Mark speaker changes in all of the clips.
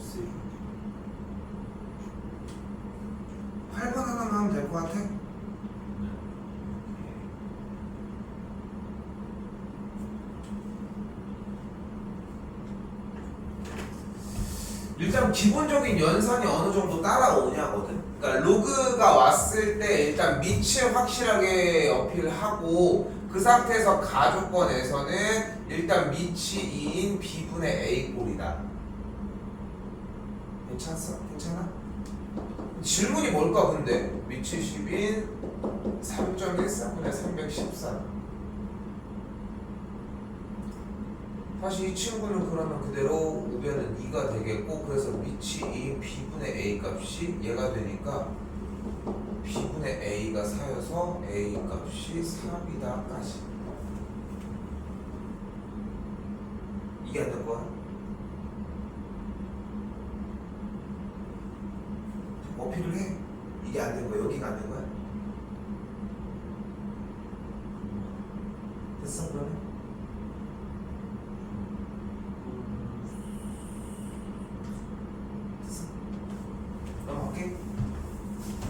Speaker 1: 없어요. 8번 하나만 하면 될 것 같아? 일단 기본적인 연산이 어느 정도 따라오냐거든. 그러니까 로그가 왔을 때 일단 밑을 확실하게 어필하고 그 상태에서 가조건에서는 일단 밑이 2인 b분의 a 꼴이다. 괜찮아? 질문이 뭘까 근데? 밑이 10인 3.14분의 314. 다시 이 친구는 그러면 그대로 우변은 2가 되겠고, 그래서 밑이 2인 b분의 a 값이 얘가 되니까 b분의 a가 4여서 a 값이 3이다까지. 이게 안 될 거야? 어필을 해. 이게 안 된 거야. 여기가 안 된 거야. 됐어 그러면? 넘어갈게.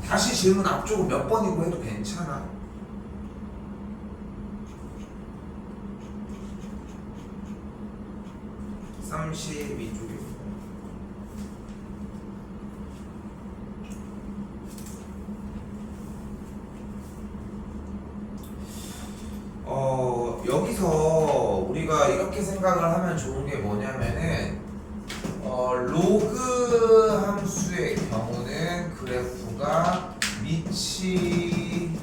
Speaker 1: 다시 질문 앞쪽은 몇 번이고 해도 괜찮아. (32) 쪽에 여기서 우리가 이렇게 생각을 하면 좋은 게 뭐냐면은 로그 함수의 경우는 그래프가 밑이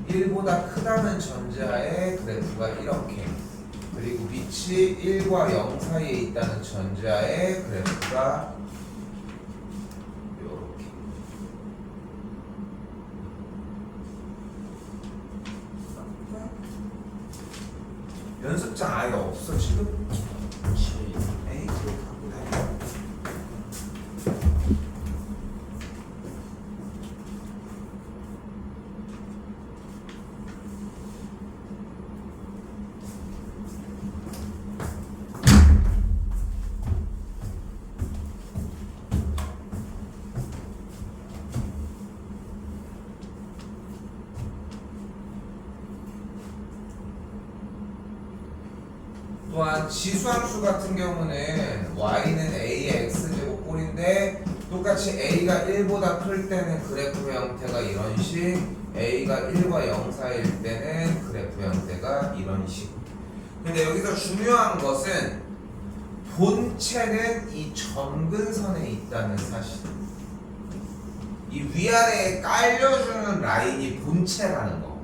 Speaker 1: 1보다 크다는 전제하에 그래프가 이렇게, 그리고 밑이 1과 0 사이에 있다는 전제하에 그래프가 이렇게. 연습장 아예 없어 지금? 에이 그렇게 하고 다녀. 또한 지수함수 같은 경우는 y는 a의 x제곱 꼴인데 똑같이 a가 1보다 클 때는 그래프 형태가 이런 식, a가 1과 0 사이일 때는 그래프 형태가 이런 식. 근데 여기서 중요한 것은 본체는 이 점근선에 있다는 사실. 이 위아래에 깔려주는 라인이 본체라는 거.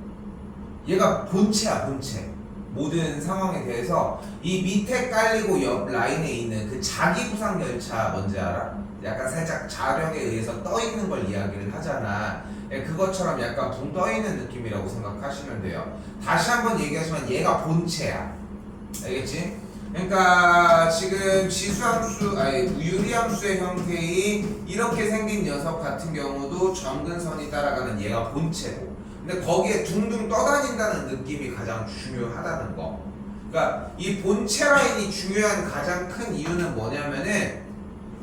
Speaker 1: 얘가 본체야, 본체. 모든 상황에 대해서 이 밑에 깔리고 옆 라인에 있는 그 자기 부상 열차 뭔지 알아? 약간 살짝 자력에 의해서 떠 있는 걸 이야기를 하잖아. 그것처럼 약간 붕 떠 있는 느낌이라고 생각하시면 돼요. 다시 한번 얘기하지만 얘가 본체야. 알겠지? 그러니까 지금 지수함수, 유리함수의 형태의 이렇게 생긴 녀석 같은 경우도 점근선이 따라가는 얘가 본체고, 근데 거기에 둥둥 떠다닌다는 느낌이 가장 중요하다는 거. 그러니까 이 본체 라인이 중요한 가장 큰 이유는 뭐냐면은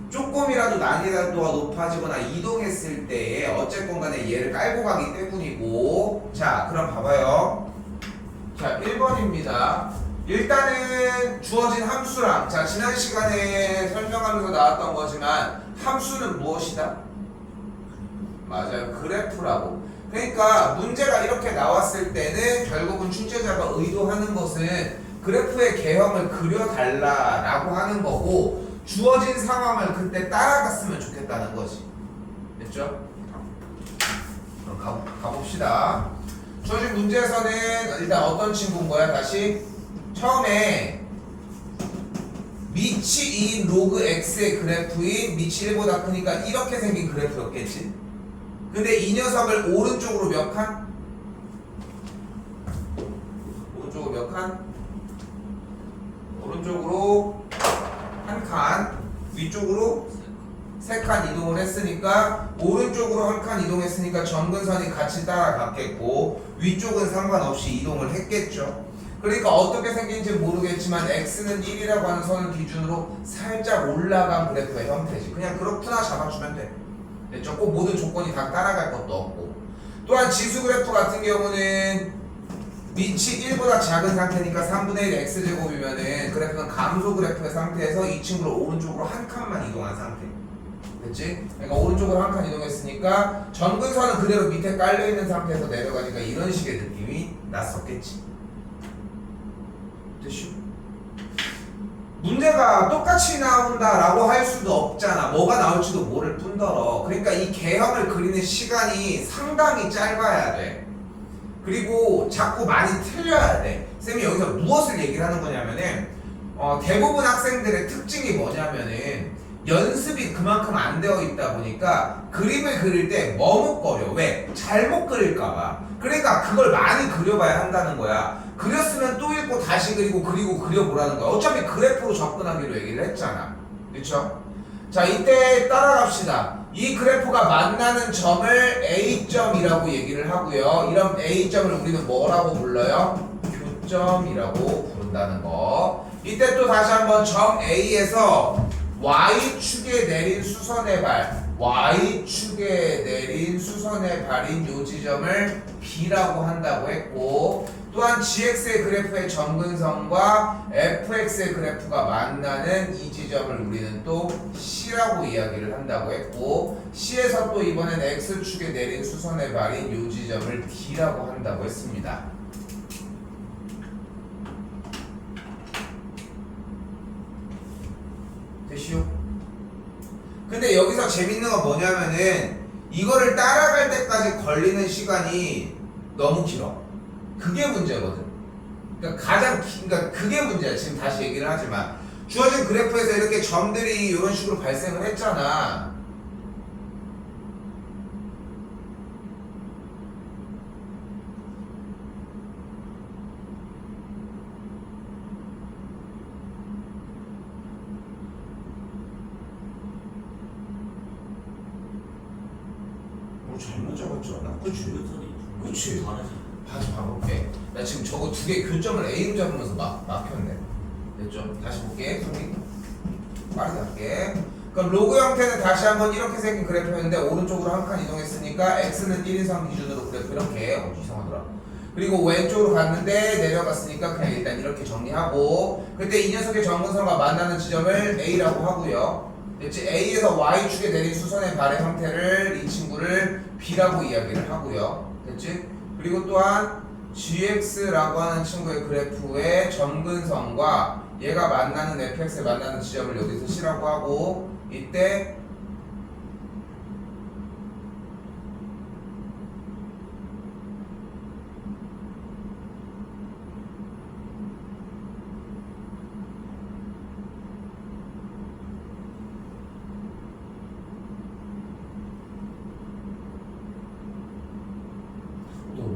Speaker 1: 조금이라도 난이도가 높아지거나 이동했을 때에 어쨌건 간에 얘를 깔고 가기 때문이고. 자, 그럼 봐봐요. 자, 1번입니다. 일단은 주어진 함수랑, 자, 지난 시간에 설명하면서 나왔던 거지만 함수는 무엇이다? 맞아요. 그래프라고. 그러니까 문제가 이렇게 나왔을 때는 결국은 출제자가 의도하는 것은 그래프의 개형을 그려달라라고 하는 거고, 주어진 상황을 그때 따라갔으면 좋겠다는 거지. 됐죠? 그럼 가봅시다. 주어진 문제에서는 일단 어떤 친구인 거야? 다시 처음에 밑이 2인 로그 x의 그래프인 밑이 1보다 크니까 이렇게 생긴 그래프였겠지? 근데 이 녀석을 오른쪽으로 몇 칸? 오른쪽으로 몇 칸? 오른쪽으로 한 칸, 위쪽으로 3칸 이동을 했으니까 오른쪽으로 한 칸 이동했으니까 점근선이 같이 따라갔겠고 위쪽은 상관없이 이동을 했겠죠. 그러니까 어떻게 생긴지 모르겠지만 x는 1이라고 하는 선을 기준으로 살짝 올라간 그래프의 형태지. 그냥 그렇구나 잡아주면 돼. 됐죠? 꼭 모든 조건이 다 따라갈 것도 없고. 또한 지수 그래프 같은 경우는 밑이 1보다 작은 상태니까 3분의 1 x제곱이면은 그래프는 감소 그래프의 상태에서 이 친구를 오른쪽으로 한 칸만 이동한 상태. 됐지? 그러니까 오른쪽으로 한 칸 이동했으니까 점근선은 그대로 밑에 깔려있는 상태에서 내려가니까 이런 식의 느낌이 났었겠지. 됐슈? 문제가 똑같이 나온다라고 할 수도 없잖아. 뭐가 나올지도 모를 뿐더러. 그러니까 이 개형을 그리는 시간이 상당히 짧아야 돼. 그리고 자꾸 많이 틀려야 돼. 쌤이 여기서 무엇을 얘기를 하는 거냐면은 대부분 학생들의 특징이 뭐냐면은 연습이 그만큼 안 되어 있다 보니까 그림을 그릴 때 머뭇거려. 왜? 잘못 그릴까봐. 그러니까 그걸 많이 그려봐야 한다는 거야. 그렸으면 또 읽고 다시 그리고 그려보라는 거야. 어차피 그래프로 접근하기로 얘기를 했잖아. 그쵸? 자, 이때 따라갑시다. 이 그래프가 만나는 점을 A점이라고 얘기를 하고요. 이런 A점을 우리는 뭐라고 불러요? 교점이라고 부른다는 거. 이때 또 다시 한번 점 A에서 Y축에 내린 수선의 발, Y축에 내린 수선의 발인 요 지점을 B라고 한다고 했고, 또한 GX의 그래프의 점근선과 FX의 그래프가 만나는 이 지점을 우리는 또 C라고 이야기를 한다고 했고, C에서 또 이번엔 X축에 내린 수선의 발인 요 지점을 D라고 한다고 했습니다. 됐슈? 근데 여기서 재밌는 건 뭐냐면은 이거를 따라갈 때까지 걸리는 시간이 너무 길어. 그게 문제거든. 그러니까 그게 문제야. 지금 다시 얘기를 하지만 주어진 그래프에서 이렇게 점들이 이런 식으로 발생을 했잖아. 잘못 적었지 않아? 그치? 다시 봐볼게. 나 지금 저거 두 개 교점을 A로 잡으면서 막혔네. 됐죠? 다시 볼게. 소리 빠르게 할게. 그럼 로그 형태는 다시 한번 이렇게 생긴 그래프였는데 오른쪽으로 한 칸 이동했으니까 X는 1 이상 기준으로 그래프 이렇게 이상하더라. 그리고 왼쪽으로 갔는데 내려갔으니까 그냥 일단 이렇게 정리하고, 그때 이 녀석의 점근선과 만나는 지점을 A라고 하고요. 됐지? A에서 Y축에 내린 수선의 발의 형태를 이 친구를 B라고 이야기를 하고요. 됐지? 그리고 또한 GX라고 하는 친구의 그래프의 점근선과 얘가 만나는 FX에 만나는 지점을 여기서 C라고 하고, 이때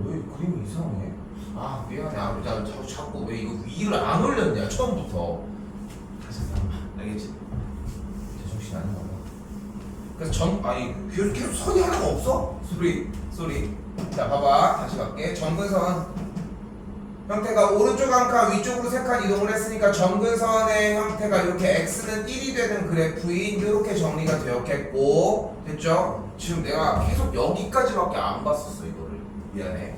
Speaker 1: 왜 그림이 이상해? 아 미안해. 나 자꾸 왜 이거 위를 안 올렸냐 처음부터. 다시 잠깐만. 알겠지? 제정신이 아닌가 봐. 그래서 계속 선이 하나가 없어? 소리. 자 봐봐. 다시 갈게. 점근선 형태가 오른쪽 한 칸 위쪽으로 3칸 이동을 했으니까 점근선의 형태가 이렇게 X는 1이 되는 그래프인 이렇게 정리가 되었겠고, 됐죠? 지금 내가 계속 여기까지밖에 안 봤었어 이거를. 미안해.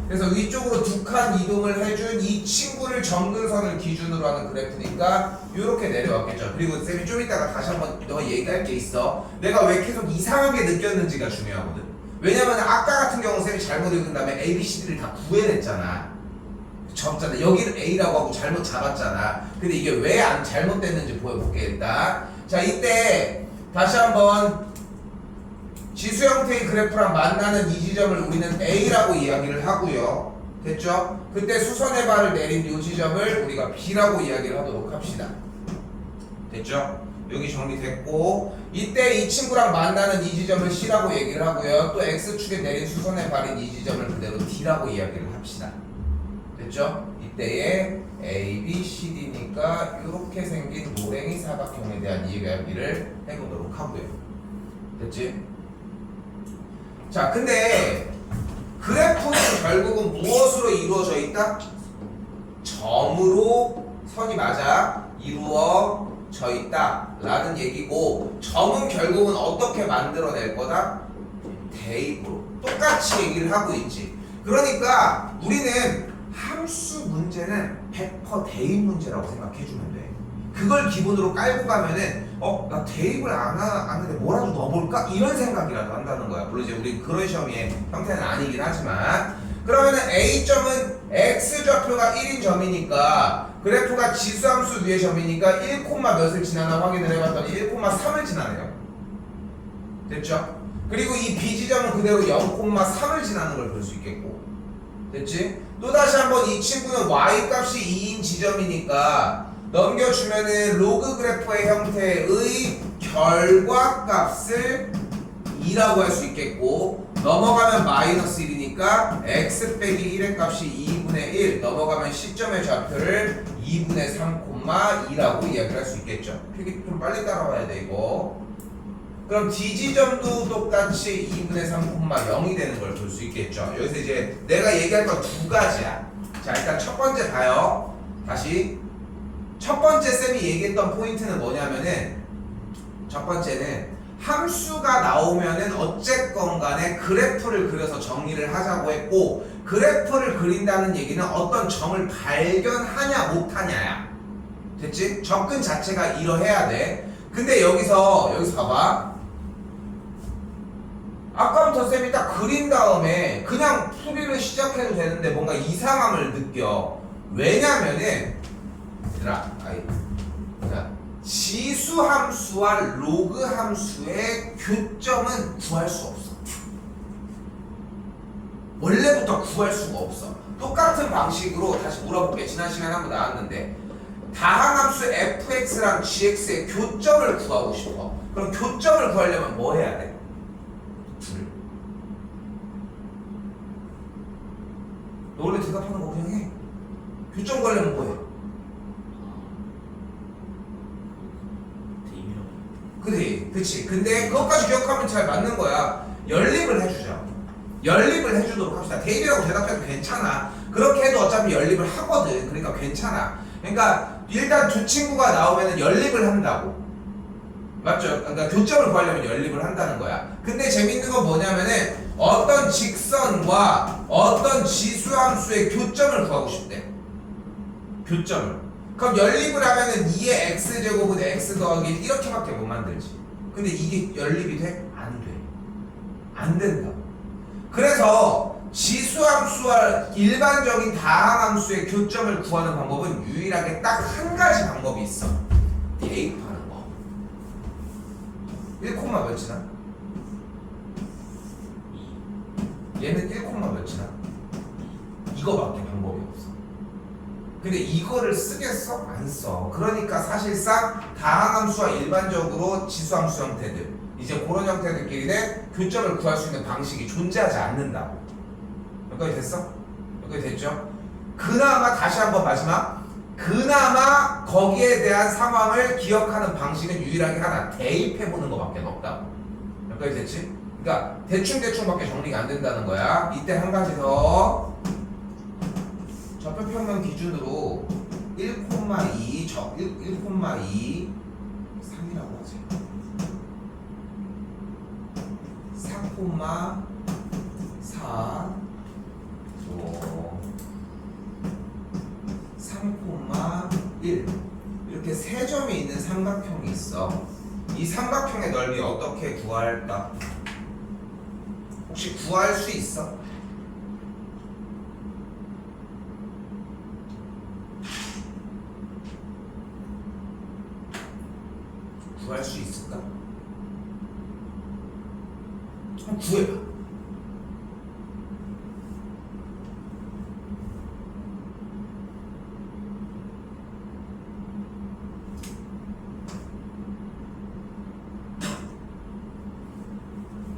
Speaker 1: 그래서 위쪽으로 2칸 이동을 해준 이 친구를 점근선을 기준으로 하는 그래프니까 이렇게 내려왔겠죠. 그리고 쌤이 좀 이따가 다시 한번 너 얘기할 게 있어. 내가 왜 계속 이상하게 느꼈는지가 중요하거든. 왜냐면 아까 같은 경우 쌤이 잘못 읽은 다음에 A, B, C, D를 다 구해냈잖아. 적잖아. 여기를 A라고 하고 잘못 잡았잖아. 근데 이게 왜 안 잘못됐는지 보여볼게 일단. 자 이때 다시 한번 지수 형태의 그래프랑 만나는 이 지점을 우리는 A라고 이야기를 하고요. 됐죠? 그때 수선의 발을 내린 이 지점을 우리가 B라고 이야기를 하도록 합시다. 됐죠? 여기 정리됐고, 이때 이 친구랑 만나는 이 지점을 C라고 얘기를 하고요. 또 X축에 내린 수선의 발인 이 지점을 그대로 D라고 이야기를 합시다. 됐죠? 이때의 A, B, C, D니까 이렇게 생긴 노랭이 사각형에 대한 이야기를 해보도록 하고요. 됐지? 자, 근데 그래프는 결국은 무엇으로 이루어져 있다? 점으로 선이 맞아 이루어져 있다 라는 얘기고, 점은 결국은 어떻게 만들어낼 거다? 대입으로 똑같이 얘기를 하고 있지. 그러니까 우리는 함수 문제는 100% 대입 문제라고 생각해주면 돼. 그걸 기본으로 깔고 가면은 나 대입을 안 하는데 뭐라도 넣어볼까? 이런 생각이라도 한다는 거야. 물론 이제 우리 그런 시험의 형태는 아니긴 하지만, 그러면은 A점은 X좌표가 1인 점이니까 그래프가 지수함수 위의 점이니까 1, 몇을 지나나 확인을 해봤더니 1,3을 지나네요. 됐죠? 그리고 이 B지점은 그대로 0,3을 지나는 걸 볼 수 있겠고, 됐지? 또다시 한번 이 친구는 Y값이 2인 지점이니까 넘겨주면은 로그 그래프의 형태의 결과값을 2라고 할 수 있겠고, 넘어가면 마이너스 1이니까 x 빼기 1의 값이 2분의 1, 넘어가면 시점의 좌표를 2분의 3,2라고 이야기를 할 수 있겠죠. 필기 좀 빨리 따라와야 돼 이거. 그럼 D지점도 똑같이 2분의 3,0이 되는 걸 볼 수 있겠죠. 여기서 이제 내가 얘기할 건 두 가지야. 자, 일단 첫 번째 봐요. 다시 첫 번째 쌤이 얘기했던 포인트는 뭐냐면은, 첫 번째는 함수가 나오면은 어쨌건 간에 그래프를 그려서 정리를 하자고 했고, 그래프를 그린다는 얘기는 어떤 점을 발견하냐 못하냐야. 됐지? 접근 자체가 이러해야 돼. 근데 여기서 봐봐. 아까부터 쌤이 딱 그린 다음에 그냥 풀이를 시작해도 되는데 뭔가 이상함을 느껴. 왜냐면은 얘들아, 지수 함수와 로그 함수의 교점은 구할 수 없어. 원래부터 구할 수가 없어. 똑같은 방식으로 다시 물어볼게. 지난 시간에 한번 나왔는데, 다항함수 fx랑 gx의 교점을 구하고 싶어. 그럼 교점을 구하려면 뭐 해야 돼? 둘. 너 원래 대답하는 거 그냥 해. 교점 구하려면 뭐 해? 그치. 근데 그것까지 기억하면 잘 맞는 거야. 연립을 해주자. 연립을 해주도록 합시다. 대입이라고 대답해도 괜찮아. 그렇게 해도 어차피 연립을 하거든. 그러니까 괜찮아. 그러니까 일단 두 친구가 나오면 연립을 한다고. 맞죠? 그러니까 교점을 구하려면 연립을 한다는 거야. 근데 재밌는 건 뭐냐면은 어떤 직선과 어떤 지수함수의 교점을 구하고 싶대. 교점을. 그럼 연립을 하면은 2의 x제곱은 x 더하기 1 이렇게밖에 못 만들지. 근데 이게 연립이 돼? 안 돼. 안 된다. 그래서 지수함수와 일반적인 다항함수의 교점을 구하는 방법은 유일하게 딱 한 가지 방법이 있어. 대입하는 거. 1, 몇이나? 얘는 1, 몇이나? 이거밖에 방법이 없어. 근데 이거를 쓰겠어? 안 써. 그러니까 사실상 다항함수와 일반적으로 지수함수 형태들, 이제 그런 형태들끼리는 교점을 구할 수 있는 방식이 존재하지 않는다고. 여기까지 됐어? 여기까지 됐죠? 그나마 다시 한번 마지막, 그나마 거기에 대한 상황을 기억하는 방식은 유일하게 하나, 대입해보는 것밖에 없다고. 여기까지 됐지? 그러니까 대충밖에 정리가 안 된다는 거야. 이때 한 가지 더. 좌표평면 기준으로 1,2, 3이라고 하지. 4,4, 3,1 이렇게 세 점이 있는 삼각형이 있어. 이 삼각형의 넓이 어떻게 구할까? 혹시 구할 수 있어? 구할 수 있을까? 한번 구해봐.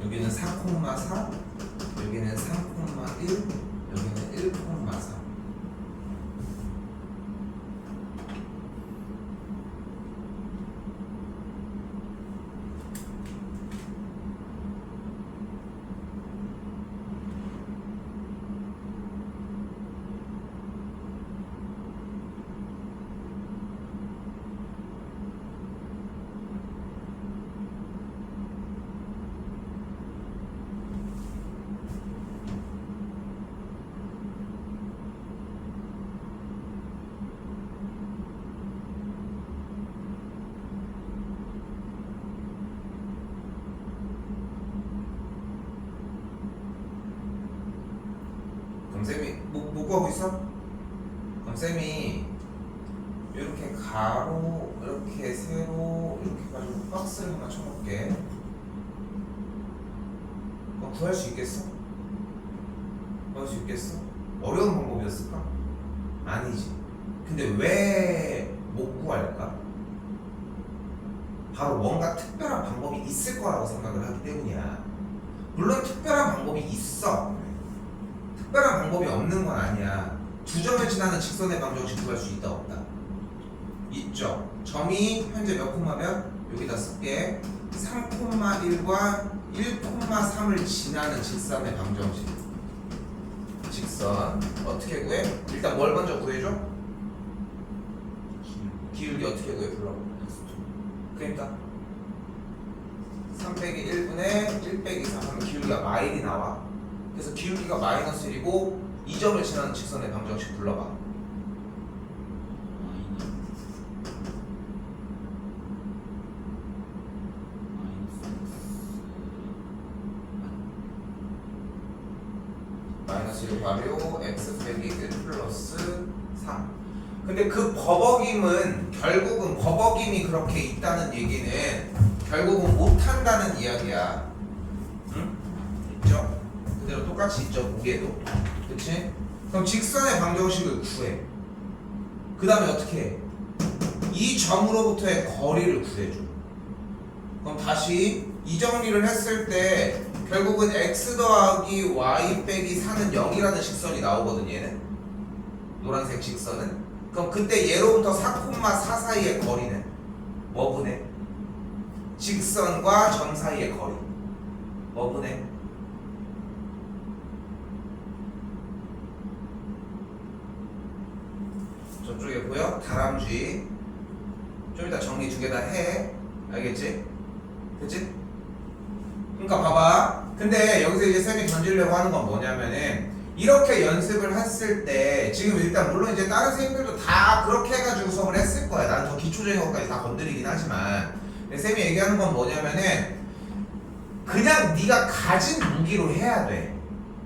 Speaker 1: 여기는 4,4, 여기는 3,1, 여기는 1,4. 그럼 쌤이 못 구하고 있어? 그럼 쌤이 이렇게 가로 이렇게 세로 이렇게 해가지고 박스를 하나 쳐놓을게. 그럼 구할 수 있겠어? 구할 수 있겠어? 어려운 방법이었을까? 아니지. 근데 왜 못 구할까? 바로 뭔가 특별한 방법이 있을 거라고 생각을 하기 때문이야. 물론 특별한 방법이 있어. 특별한 방법이 없는 건 아니야. 두 점을 지나는 직선의 방정식 구할 수 있다 없다? 있죠. 점이 현재 몇 콤마면? 여기다 쓸게. 3,1과 1,3을 지나는 직선의 방정식. 직선 어떻게 구해? 일단 뭘 먼저 구해줘? 기울기 어떻게 구해? 불러. 그러니까 3 빼기 1분의 1 빼기 4 하면 기울기가 마일이 나와. 그래서 기울기가 마이너스 1이고 이 점을 지나는 직선의 방정식 불러봐. 마이너스 1 발효 x 빼기 1 플러스 3. 근데 그 버벅임은 결국은 버벅임이 그렇게 있다는 얘기는 결국은 못한다는 이야기야. 응? 있죠? 그대로 똑같이 있죠. 무게도. 그치? 그럼 직선의 방정식을 구해. 그 다음에 어떻게 해? 이 점으로부터의 거리를 구해줘. 그럼 다시 이 정리를 했을 때 결국은 x 더하기 y 빼기 4는 0이라는 직선이 나오거든. 얘는 노란색 직선은. 그럼 그때 얘로부터 4,4 사이의 거리는 뭐분의? 직선과 점 사이의 거리 뭐분의? 저쪽에 보여? 다람쥐. 좀 이따 정리 두 개 다 해. 알겠지? 그치? 그러니까 봐봐. 근데 여기서 이제 쌤이 던지려고 하는 건 뭐냐면은 이렇게 연습을 했을 때 지금 일단 물론 이제 다른 선생님들도 다 그렇게 해가지고 수업을 했을 거야. 나는 더 기초적인 것까지 다 건드리긴 하지만 근데 쌤이 얘기하는 건 뭐냐면은 그냥 네가 가진 무기로 해야 돼.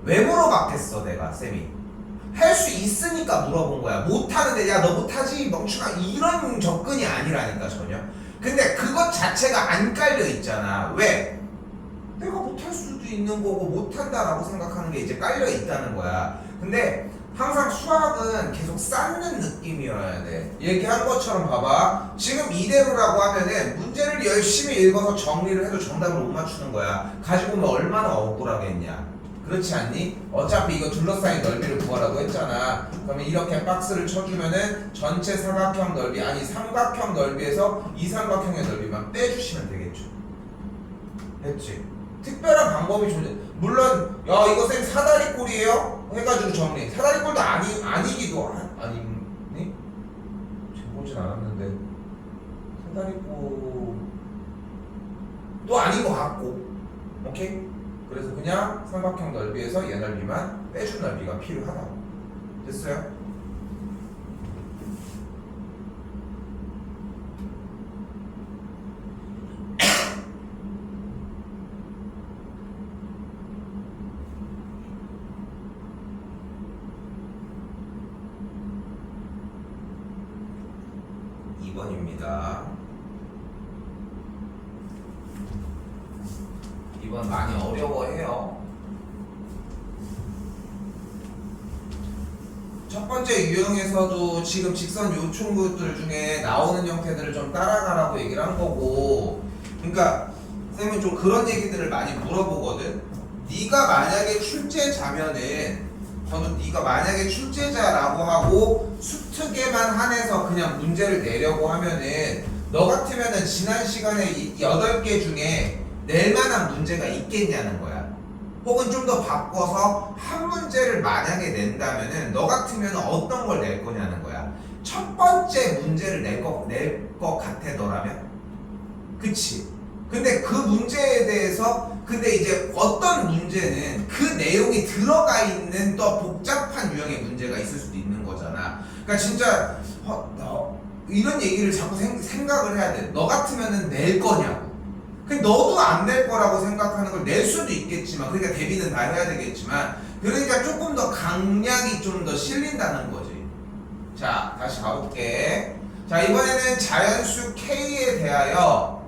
Speaker 1: 왜 물어봤겠어 내가 쌤이 할 수 있으니까 물어본 거야. 못하는데 야 너 못하지 멍충아 이런 접근이 아니라니까 전혀. 근데 그것 자체가 안 깔려 있잖아. 왜? 내가 못할 수도 있는 거고 못한다라고 생각하는 게 이제 깔려 있다는 거야. 근데 항상 수학은 계속 쌓는 느낌이어야 돼. 얘기한 것처럼 봐봐. 지금 이대로라고 하면은 문제를 열심히 읽어서 정리를 해도 정답을 못 맞추는 거야. 가지고 오면 얼마나 억울하겠냐. 그렇지 않니? 어차피 이거 둘러싸인 넓이를 구하라고 했잖아. 그러면 이렇게 박스를 쳐주면은 전체 사각형 넓이 아니 삼각형 넓이에서 이 삼각형의 넓이만 빼주시면 되겠죠. 됐지? 특별한 방법이 존재. 물론 야 이거 쌤 사다리꼴이에요? 해가지고 정리. 사다리꼴도 아니기도 아니니? 재보진 않았는데 사다리꼴도 아닌 것 같고. 오케이? 그래서 그냥 삼각형 넓이에서 얘 넓이만 빼준 넓이가 필요하다고. 됐어요? (2번입니다) 2번 많이 어려워해요. 첫 번째 유형에서도 지금 직선 요충구들 중에 나오는 형태들을 좀 따라가라고 얘기를 한 거고, 그러니까 쌤은 좀 그런 얘기들을 많이 물어보거든. 네가 만약에 출제자면은 저도 네가 만약에 출제자라고 하고 수특에만 한해서 그냥 문제를 내려고 하면은 너 같으면은 지난 시간에 8개 중에 낼 만한 문제가 있겠냐는 거야. 혹은 좀 더 바꿔서 한 문제를 만약에 낸다면은 너 같으면 어떤 걸 낼 거냐는 거야. 첫 번째 문제를 낼 거 같아 너라면? 그치? 근데 그 문제에 대해서 근데 이제 어떤 문제는 그 내용이 들어가 있는 또 복잡한 유형의 문제가 있을 수도 있는 거잖아. 그러니까 진짜 이런 얘기를 자꾸 생각을 해야 돼. 너 같으면은 낼 거냐고. 근데 너도 안 낼 거라고 생각하는 걸 낼 수도 있겠지만, 그러니까 대비는 다 해야 되겠지만, 그러니까 조금 더 강약이 좀 더 실린다는 거지. 자, 다시 가볼게. 자, 이번에는 자연수 K에 대하여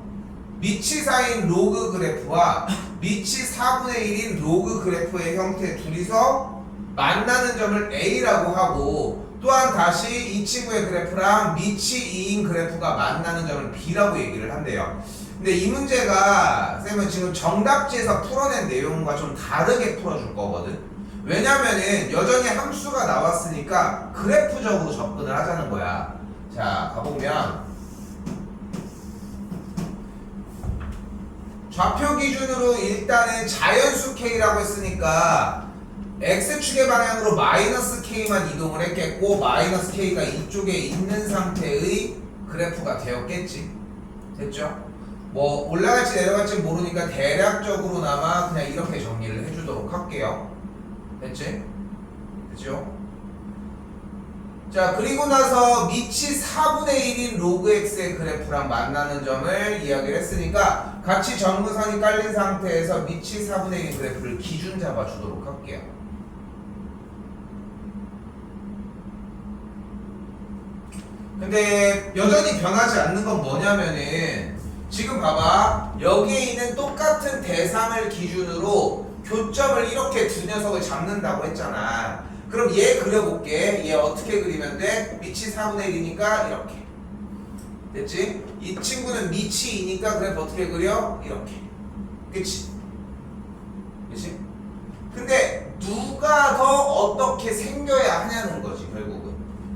Speaker 1: 미치 4인 로그 그래프와 미치 4분의 1인 로그 그래프의 형태 둘이서 만나는 점을 A라고 하고, 또한 다시 이 친구의 그래프랑 미치 2인 그래프가 만나는 점을 B라고 얘기를 한대요. 근데 이 문제가 쌤은 지금 정답지에서 풀어낸 내용과 좀 다르게 풀어줄 거거든. 왜냐면은 여전히 함수가 나왔으니까 그래프적으로 접근을 하자는 거야. 자, 가보면 좌표 기준으로 일단은 자연수 K라고 했으니까 X축의 방향으로 마이너스 K만 이동을 했겠고, 마이너스 K가 이쪽에 있는 상태의 그래프가 되었겠지. 됐죠? 뭐 올라갈지 내려갈지 모르니까 대략적으로나마 그냥 이렇게 정리를 해주도록 할게요. 됐지? 됐죠? 자, 그리고 나서 미치 4분의 1인 로그 x의 그래프랑 만나는 점을 이야기를 했으니까 같이 점근선이 깔린 상태에서 미치 4분의 1인 그래프를 기준 잡아주도록 할게요. 근데 여전히 변하지 않는 건 뭐냐면은, 지금 봐봐, 여기에 있는 똑같은 대상을 기준으로 교점을 이렇게 두 녀석을 잡는다고 했잖아. 그럼 얘 그려볼게. 얘 어떻게 그리면 돼? 미치 4분의 1이니까 이렇게. 됐지? 이 친구는 미치 2니까 그래프 어떻게 그려? 이렇게. 그치? 그치? 근데 누가 더 어떻게 생겨야 하냐는 거지, 결국은.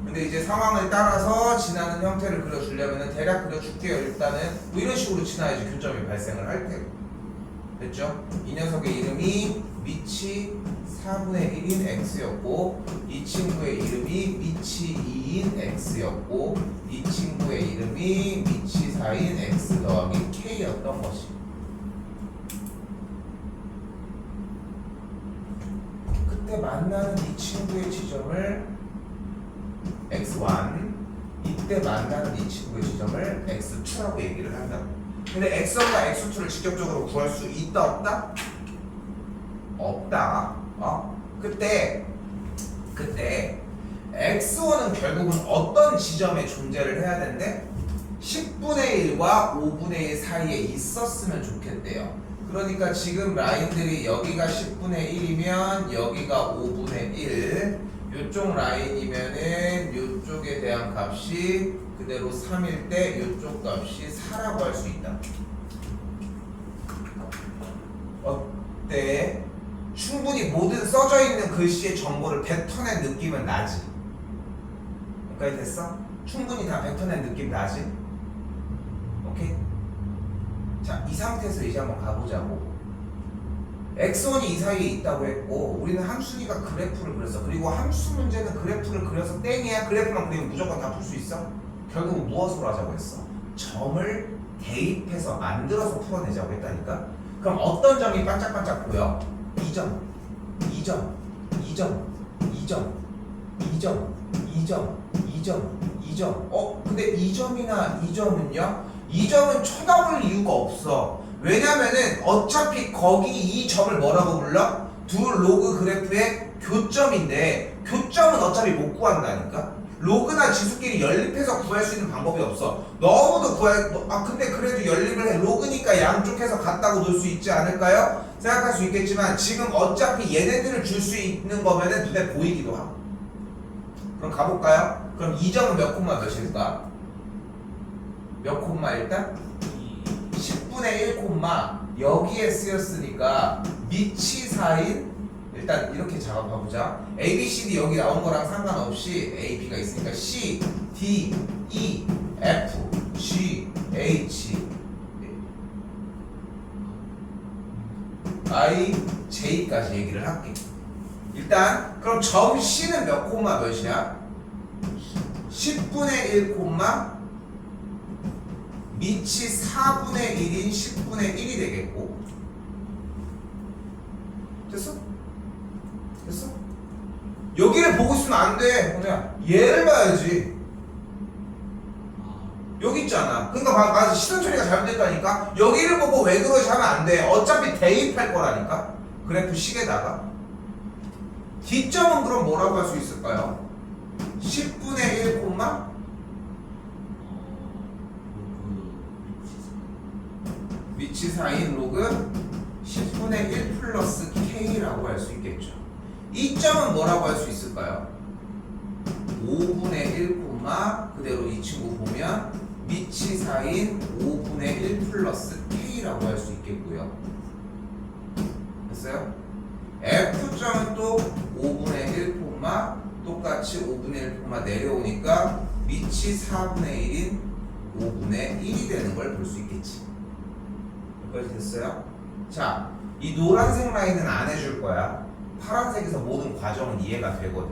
Speaker 1: 근데 이제 상황을 따라서 지나는 형태를 그려주려면 대략 그려줄게요. 일단은 뭐 이런 식으로 지나야지 교점이 발생을 할 테고. 됐죠? 이 녀석의 이름이 미치 4분의 1인 x였고, 이 친구의 이름이 미치 2인 x였고, 이 친구의 이름이 미치 4인 x 더하기 k였던 것이. 그때 만나는 이 친구의 지점을 x1, 이때 만나는 이 친구의 지점을 x2라고 얘기를 한다. 근데 x1과 x2를 직접적으로 구할 수 있다 없다? 없다. 그때 x1은 결국은 어떤 지점에 존재를 해야 된대? 10분의 1과 5분의 1 사이에 있었으면 좋겠대요. 그러니까 지금 라인들이 여기가 10분의 1이면 여기가 5분의 1, 요쪽 라인이면은 요쪽에 대한 값이 그대로 3일 때 요쪽 값이 4라고 할 수 있다. 어때? 충분히 모든 써져 있는 글씨의 정보를 뱉어낸 느낌은 나지? 여기까지 됐어? 충분히 다 뱉어낸 느낌 나지? 오케이? 자, 이 상태에서 이제 한번 가보자고. x1이 이 사이에 있다고 했고, 우리는 함수니까 그래프를 그렸어. 그리고 함수 문제는 그래프를 그려서 땡이야. 그래프만 그리면 무조건 다 풀 수 있어? 결국 무엇으로 하자고 했어? 점을 대입해서 만들어서 풀어내자고 했다니까? 그럼 어떤 점이 반짝반짝 보여? 2점, 2점, 2점, 2점, 2점, 2점, 2점, 2점. 근데 2점이나 2점은요? 2점은 쳐다볼 이유가 없어. 왜냐면은 어차피 거기 이 점을 뭐라고 불러? 두 로그 그래프의 교점인데, 교점은 어차피 못 구한다니까? 로그나 지수끼리 연립해서 구할 수 있는 방법이 없어. 너무도 근데 그래도 연립을 해. 로그니까 양쪽에서 같다고 놓을 수 있지 않을까요? 생각할 수 있겠지만, 지금 어차피 얘네들을 줄 수 있는 거면은 눈에 보이기도 하고. 그럼 가볼까요? 그럼 2점은 몇 콤마 몇일까? 몇 콤마 일단? 10분의 1 콤마 여기에 쓰였으니까 미치 4인, 일단 이렇게 작업해보자. A, B, C, D 여기 나온 거랑 상관없이 A, B가 있으니까 C, D, E, F, G, H, I, J까지 얘기를 할게. 일단 그럼 점 C는 몇 콤마 몇이야? 10분의 1 콤마 미치 4분의 1인 10분의 1이 되겠고. 됐어? 됐어? 여기를 보고 있으면 안 돼. 그냥 얘를 봐야지. 여기 있잖아. 그러니까 맞아. 시선 처리가 잘못됐다니까. 여기를 보고 왜 그러지 하면 안 돼. 어차피 대입할 거라니까. 그래프 식에다가 D점은 그럼 뭐라고 할 수 있을까요? 10분의 1 콤마 위치사인 로그 10분의 1 플러스 K라고 할 수 있겠죠. 이 점은 뭐라고 할 수 있을까요? 5분의 1 콤마 그대로 이 친구 보면 미치사인 5분의 1 플러스 K라고 할 수 있겠고요. 됐어요? F점은 또 5분의 1 콤마 똑같이 5분의 1 콤마 내려오니까 미치 4분의 1인 5분의 1이 되는 걸 볼 수 있겠지. 여기까지 됐어요? 자, 이 노란색 라인은 안 해줄 거야. 파란색에서 모든 과정은 이해가 되거든.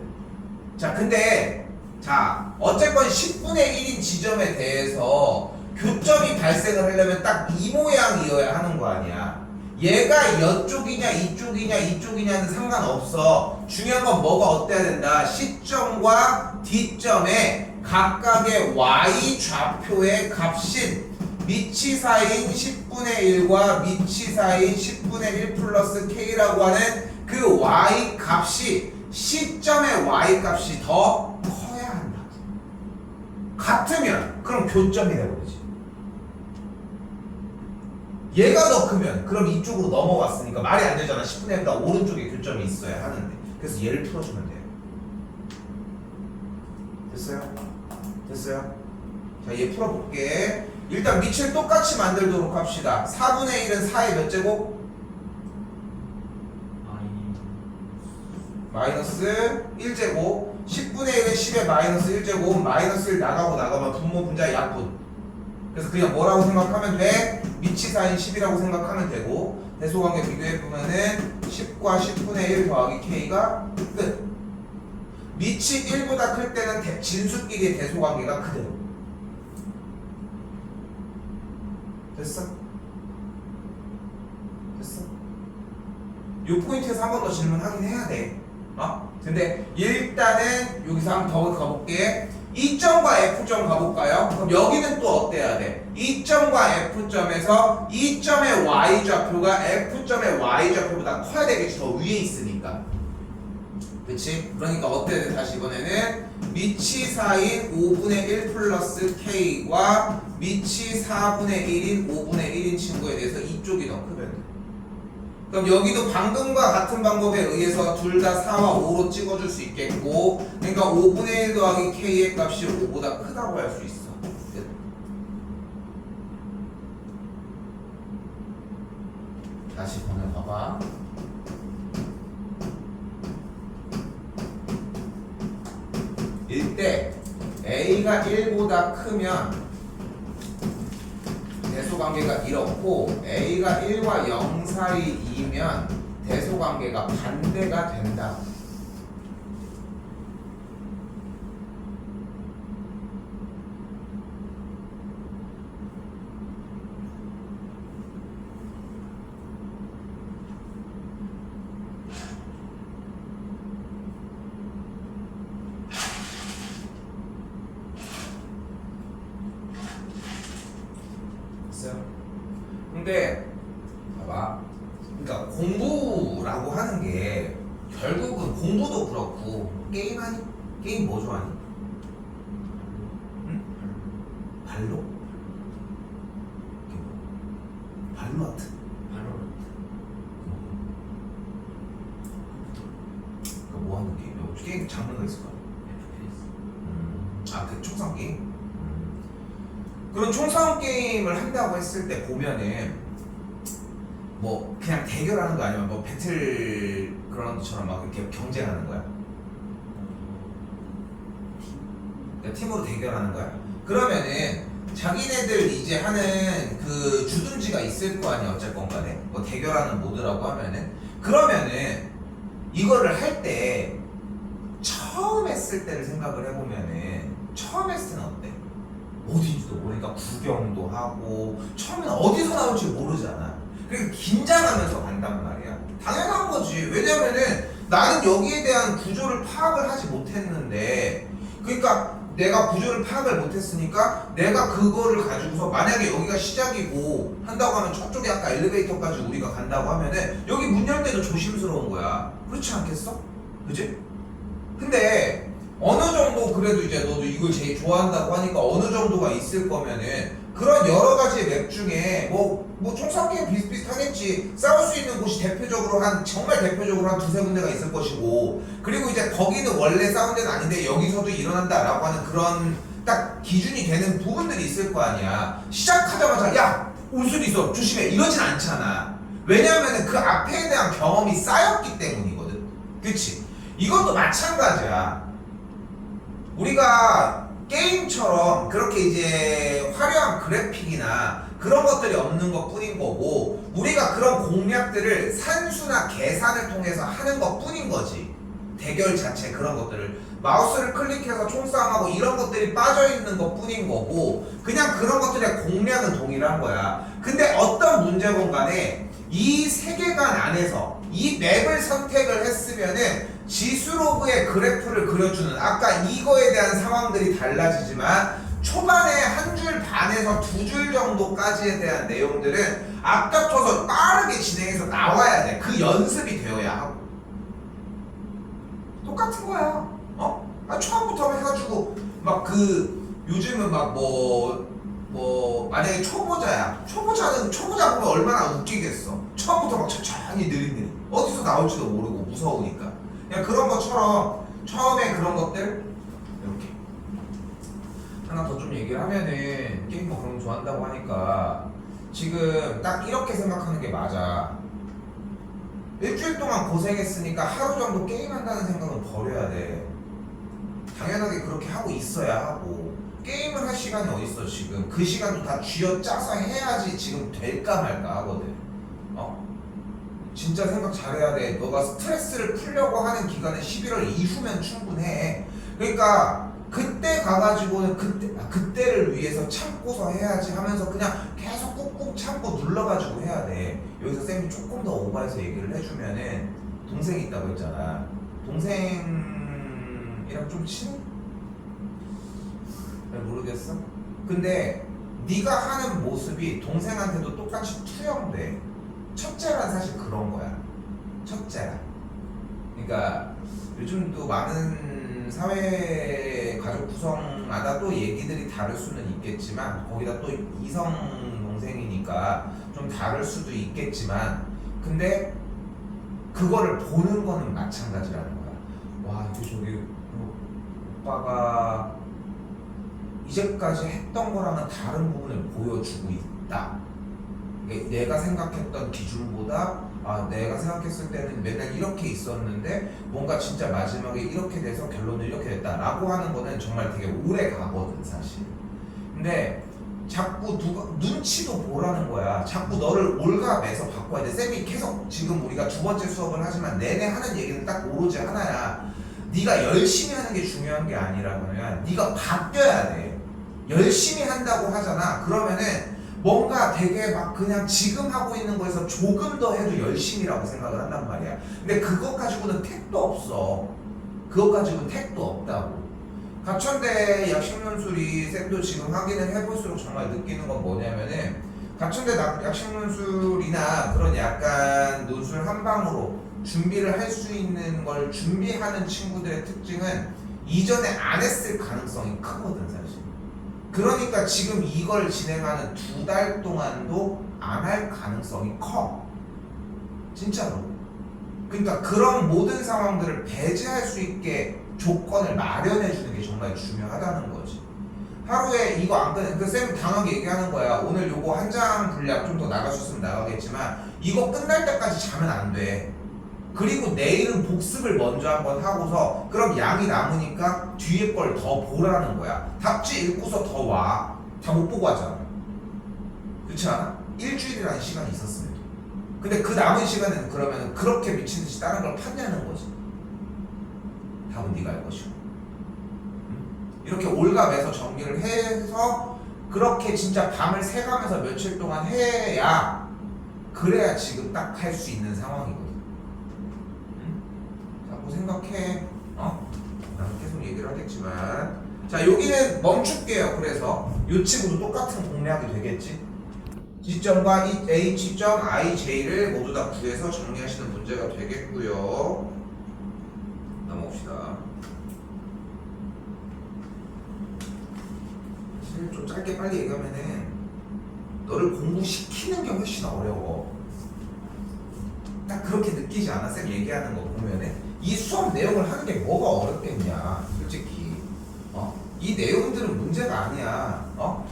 Speaker 1: 자, 근데 자, 어쨌건 10분의 1인 지점에 대해서 교점이 발생을 하려면 딱 이 모양이어야 하는 거 아니야. 얘가 이쪽이냐 이쪽이냐 이쪽이냐는 상관없어. 중요한 건 뭐가 어때야 된다. C점과 D점의 각각의 Y 좌표의 값인 미치사인 10분의 1과 미치사인 10분의 1 플러스 K라고 하는 그 Y 값이 C점의 Y 값이 더 커야 한다. 같으면 그럼 교점이 되버리지. 얘가 더 크면 그럼 이쪽으로 넘어왔으니까 말이 안 되잖아. 10분의 1보다 오른쪽에 교점이 있어야 하는데. 그래서 얘를 풀어주면 돼요. 됐어요? 됐어요? 자, 얘 풀어볼게. 일단 밑을 똑같이 만들도록 합시다. 4분의 1은 4의 몇 제곱? 마이너스 1제곱. 10분의 1은 10의 마이너스 1제곱. 마이너스 1 나가면 분모 분자 약분. 그래서 그냥 뭐라고 생각하면 돼? 미치사인 10이라고 생각하면 되고, 대소관계 비교해보면은 10과 10분의 1 더하기 K가 끝. 미치 1보다 클 때는 진수끼리의 대소관계가 그대로. 됐어? 됐어? 요 포인트에서 한 번 더 질문하긴 해야 돼. 근데 일단은 여기서 한 번 더 가볼게. E점과 F점 가볼까요? 그럼 여기는 또 어때야 돼? E점과 F점에서 E점의 Y좌표가 F점의 Y좌표보다 커야 되겠지. 더 위에 있으니까. 그치? 그러니까 어때야 돼? 다시 이번에는 미치사인 5분의 1 플러스 K와 미치 4분의 1인 5분의 1인 친구에 대해서 이쪽이 더 크면 돼. 그럼 여기도 방금과 같은 방법에 의해서 둘 다 4와 5로 찍어줄 수 있겠고, 그러니까 5분의 1 더하기 K의 값이 5보다 크다고 할 수 있어. 다시 보내봐봐. 이때 A가 1보다 크면 대소관계가 이렇고, A가 1과 0 사이이면 대소관계가 반대가 된다. 근데 봐봐, 그러니까 공부라고 하는 게 결국은 공부도 그렇고 게임하니? 게임 뭐 좋아하니? 응? 발로? 발로하트? 그러니까 뭐 하는 게임이야? 게임 장르가 있을까? 그 총성 게임? 그런 총싸움 게임을 한다고 했을 때 보면은 뭐 그냥 대결하는 거 아니면 뭐 배틀 그라운드처럼 막 이렇게 경쟁하는 거야? 그러니까 팀으로 대결하는 거야? 그러면은 자기네들 이제 하는 그 주둔지가 있을 거 아니야. 어쨌건 간에 뭐 대결하는 모드라고 하면은, 그러면은 이거를 할 때 처음 했을 때를 생각을 해보면은, 처음 했을 때는 어때? 어딘지도 모르니까 구경도 하고 처음에는 어디서 나올지 모르잖아. 그러니까 긴장하면서 간단 말이야. 당연한 거지. 왜냐면은 나는 여기에 대한 구조를 파악을 하지 못했는데, 그러니까 내가 구조를 파악을 못했으니까 내가 그거를 가지고서 만약에 여기가 시작이고 한다고 하면 저쪽에 아까 엘리베이터까지 우리가 간다고 하면은 여기 문 열 때도 조심스러운 거야. 그렇지 않겠어? 그지? 근데 어느 정도 그래도 이제 너도 이걸 제일 좋아한다고 하니까 어느 정도가 있을 거면은 그런 여러 가지 맵 중에 뭐 총싸움 게임 비슷비슷하겠지. 싸울 수 있는 곳이 대표적으로 정말 대표적으로 한 두세 군데가 있을 것이고, 그리고 이제 거기는 원래 싸운 데는 아닌데 여기서도 일어난다라고 하는 그런 딱 기준이 되는 부분들이 있을 거 아니야. 시작하자마자 야! 올 수도 있어. 조심해. 이러진 않잖아. 왜냐하면 그 앞에 대한 경험이 쌓였기 때문이거든. 그치? 이것도 마찬가지야. 우리가 게임처럼 그렇게 이제 화려한 그래픽이나 그런 것들이 없는 것 뿐인 거고, 우리가 그런 공략들을 산수나 계산을 통해서 하는 것 뿐인 거지. 대결 자체 그런 것들을 마우스를 클릭해서 총싸움하고 이런 것들이 빠져있는 것 뿐인 거고, 그냥 그런 것들의 공략은 동일한 거야. 근데 어떤 문제건 간에 이 세계관 안에서 이 맵을 선택을 했으면은 지수로그의 그래프를 그려주는 아까 이거에 대한 상황들이 달라지지만 초반에 한 줄 반에서 두 줄 정도까지에 대한 내용들은 앞다퉈서 빠르게 진행해서 나와야 돼. 그 연습이 되어야 하고. 똑같은 거야. 처음부터 해가지고 막 요즘은 막 만약에 초보자야. 초보자 보면 얼마나 웃기겠어. 처음부터 막 천천히 느릿느릿 어디서 나올지도 모르고 무서우니까. 그냥 그런 것처럼 처음에 그런 것들 이렇게 하나 더 좀 얘기를 하면은, 게임 뭐 그런 거 좋아한다고 하니까 지금 딱 이렇게 생각하는 게 맞아. 일주일 동안 고생했으니까 하루 정도 게임한다는 생각은 버려야 돼. 당연하게 그렇게 하고 있어야 하고, 게임을 할 시간이 어딨어. 지금 그 시간도 다 쥐어짜서 해야지 지금 될까 말까 하거든. 진짜 생각 잘해야 돼. 너가 스트레스를 풀려고 하는 기간은 11월 이후면 충분해. 그러니까 그때 가가지고는 그때를 위해서 참고서 해야지 하면서 그냥 계속 꾹꾹 참고 눌러가지고 해야 돼. 여기서 쌤이 조금 더 오버해서 얘기를 해주면은, 동생이 있다고 했잖아. 동생이랑 좀 잘 모르겠어? 근데 네가 하는 모습이 동생한테도 똑같이 투영돼. 첫째란 사실 그런 거야. 첫째라. 그러니까 요즘도 많은 사회 가족 구성마다 또 얘기들이 다를 수는 있겠지만, 거기다 또 이성 동생이니까 좀 다를 수도 있겠지만, 근데 그거를 보는 거는 마찬가지라는 거야. 와, 이게 저기 오빠가 이제까지 했던 거랑은 다른 부분을 보여주고 있다. 내가 생각했던 기준보다 내가 생각했을 때는 맨날 이렇게 있었는데 뭔가 진짜 마지막에 이렇게 돼서 결론은 이렇게 됐다 라고 하는 거는 정말 되게 오래 가거든 사실. 근데 자꾸 눈치도 보라는 거야. 자꾸 너를 올가매서 바꿔야 돼. 쌤이 계속 지금 우리가 두 번째 수업을 하지만 내내 하는 얘기는 딱 오로지 하나야. 네가 열심히 하는 게 중요한 게 아니라면 네가 바뀌어야 돼. 열심히 한다고 하잖아. 그러면은 뭔가 되게 막 그냥 지금 하고 있는 거에서 조금 더 해도 열심히라고 생각을 한단 말이야. 근데 그것 가지고는 택도 없어. 그것 가지고는 택도 없다고. 가천대 약식논술이 쌤도 지금 확인을 해볼수록 정말 느끼는 건 뭐냐면은, 가천대 약식논술이나 그런 약간 논술 한 방으로 준비를 할 수 있는 걸 준비하는 친구들의 특징은 이전에 안 했을 가능성이 크거든 사실. 그러니까 지금 이걸 진행하는 2달 동안도 안 할 가능성이 커. 진짜로. 그러니까 그런 모든 상황들을 배제할 수 있게 조건을 마련해 주는 게 정말 중요하다는 거지. 하루에 이거 안 끝내, 쌤 당하게 얘기하는 거야. 오늘 요거 한 장 분량 좀 더 나가줬으면 나가겠지만 이거 끝날 때까지 자면 안 돼. 그리고 내일은 복습을 먼저 한번 하고서, 그럼 양이 남으니까 뒤에 걸 더 보라는 거야. 답지 읽고서 더 와. 다 못 보고 하잖아. 그렇지 않아? 일주일이라는 시간이 있었으면. 근데 그 남은 시간에는 그러면 그렇게 미친 듯이 다른 걸 팠냐는 거지. 답은 네가 알 것이고. 이렇게 올가매서 정리를 해서 그렇게 진짜 밤을 새가면서 며칠 동안 해야, 그래야 지금 딱 할 수 있는 상황이거든. 자꾸 생각해. 나는 계속 얘기를 하겠지만 자, 여기는 멈출게요. 그래서 요 친구도 똑같은 공략이 되겠지. G점과 H점, IJ를 모두 다 구해서 정리하시는 문제가 되겠고요. 넘어봅시다. 사실 좀 짧게 빨리 얘기하면은 너를 공부시키는 게 훨씬 어려워. 딱 그렇게 느끼지 않아? 쌤 얘기하는 거 보면은 이 수업 내용을 하는 게 뭐가 어렵겠냐, 솔직히. 이 내용들은 문제가 아니야.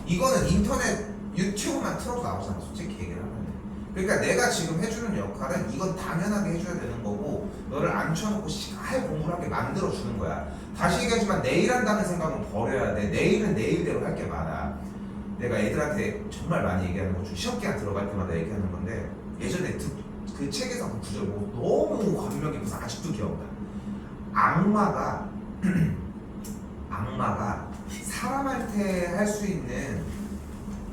Speaker 1: 이거는 인터넷 유튜브만 틀어도 나오잖아, 솔직히 얘기를 하면. 그러니까 내가 지금 해주는 역할은 이건 당연하게 해줘야 되는 거고, 너를 앉혀놓고 시간 공부를 하게 만들어 주는 거야. 다시 얘기하지만 내일 한다는 생각은 버려야 돼. 내일은 내일대로 할 게 많아. 내가 애들한테 정말 많이 얘기하는 거 중, 시험 기간 들어갈 때마다 얘기하는 건데, 예전에 그 책에서 그 구절 보고 너무 감명 깊어서 아직도 기억나. 악마가 사람한테 할 수 있는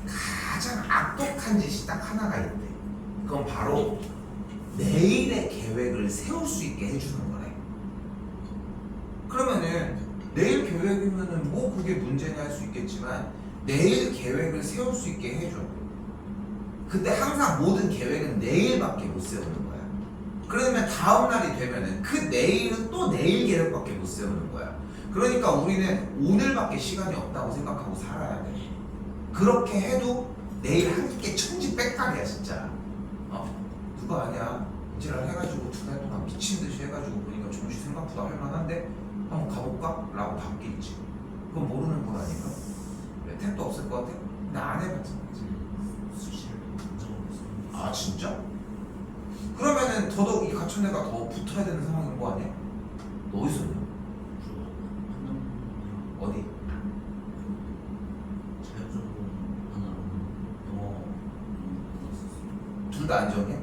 Speaker 1: 가장 악독한 짓이 딱 하나가 있대. 그건 바로 내일의 계획을 세울 수 있게 해주는 거래. 그러면은 내일 계획이면은 뭐 그게 문제냐 할 수 있겠지만, 내일 계획을 세울 수 있게 해줘. 근데 항상 모든 계획은 내일밖에 못 세우는 거야. 그러면 다음 날이 되면은 그 내일은 또 내일 계획밖에 못 세우는 거야. 그러니까 우리는 오늘밖에 시간이 없다고 생각하고 살아야 돼. 그렇게 해도 내일 한 게 천지백갈이야 진짜. 누가 아냐, 인지를 해가지고 2달 동안 미친듯이 해가지고 보니까 정시 생각보다 할만한데 한번 가볼까? 라고 바뀌겠지. 그건 모르는 거라니까. 왜 택도 없을 것 같아? 나 안 해봤잖아.
Speaker 2: 수시를 적어봤어요.
Speaker 1: 아 진짜? 그러면은 더더욱 이 가천대가 더 붙어야 되는 상황인 거 아니야? 너 어디서 냐 어디?
Speaker 2: 자율적으로 하나로 영어 받았었어요.
Speaker 1: 둘 다 안 정해?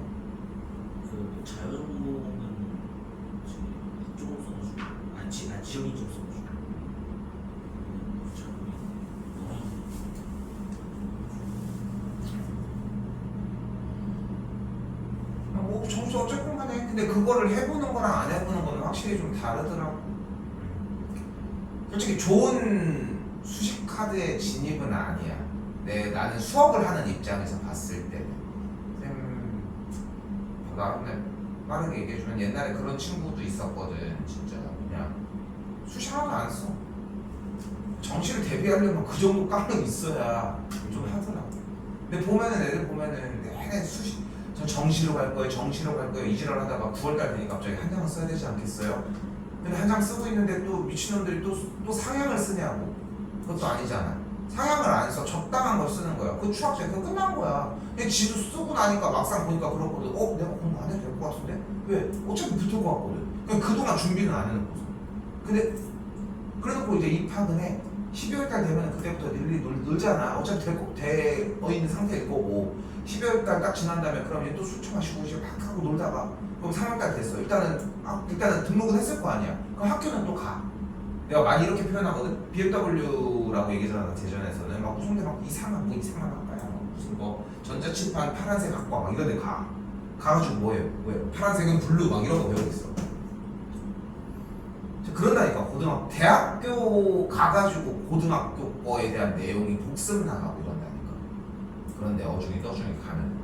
Speaker 2: 그 자율정보는 지금 조금 써가지고 지역이 좀 써가지고 자율이
Speaker 1: 뭐 점수 어쨌건 간에, 근데 그거를 해보는 거랑 안 해보는 거는 확실히 좀 다르더라고. 솔직히 좋은 수식 카드의 진입은 아니야. 나는 수업을 하는 입장에서 봤을 때는. 나 근데 빠르게 얘기해주면 옛날에 그런 친구도 있었거든. 진짜 그냥 수시 하나도 안 써. 정시를 대비하려면 그 정도 깡은 있어야 좀 하더라고. 근데 보면은 애들 보면은 내내 수시, 저 정시로 갈 거예요, 정시로 갈 거예요 이지랄 하다가 9월달 되니까 갑자기 한 장은 써야 되지 않겠어요? 근데 한 장 쓰고 있는데 또 미친놈들이 또 상향을 쓰냐고. 그것도 아니잖아. 상향을 안 써. 적당한 걸 쓰는 거야. 그 추학생 그거 끝난 거야. 근데 지도 쓰고 나니까 막상 보니까 그렇거든. 내가 공부 안 해도 될 것 같은데? 왜? 어차피 붙을 것 같거든. 그냥 그동안 준비는 안 해놓고서. 근데 그래놓고 이제 입학은 해. 12월달 되면 그때부터 릴리 놀잖아. 어차피 되어 있는 상태일 거고. 12월달 딱 지난 다음에 그럼 이제 또 술 처마시고 이제 막 하고 놀다가 그럼 3월달 됐어. 일단은 등록은 했을 거 아니야. 그럼 학교는 또 가. 내가 많이 이렇게 표현하거든. BMW라고 얘기하잖아. 대전에서는 막 무슨 데막 이상한 학과야. 무슨 뭐 전자칠판 파란색 학과 막 이런 데 가가지고 뭐예요? 파란색은 블루 막 이런 거 배우고 있어. 그런다니까. 대학교 가가지고 고등학교 거에 대한 내용이 복습 나가고 이런다니까. 그런데 어중이 떠중이 가면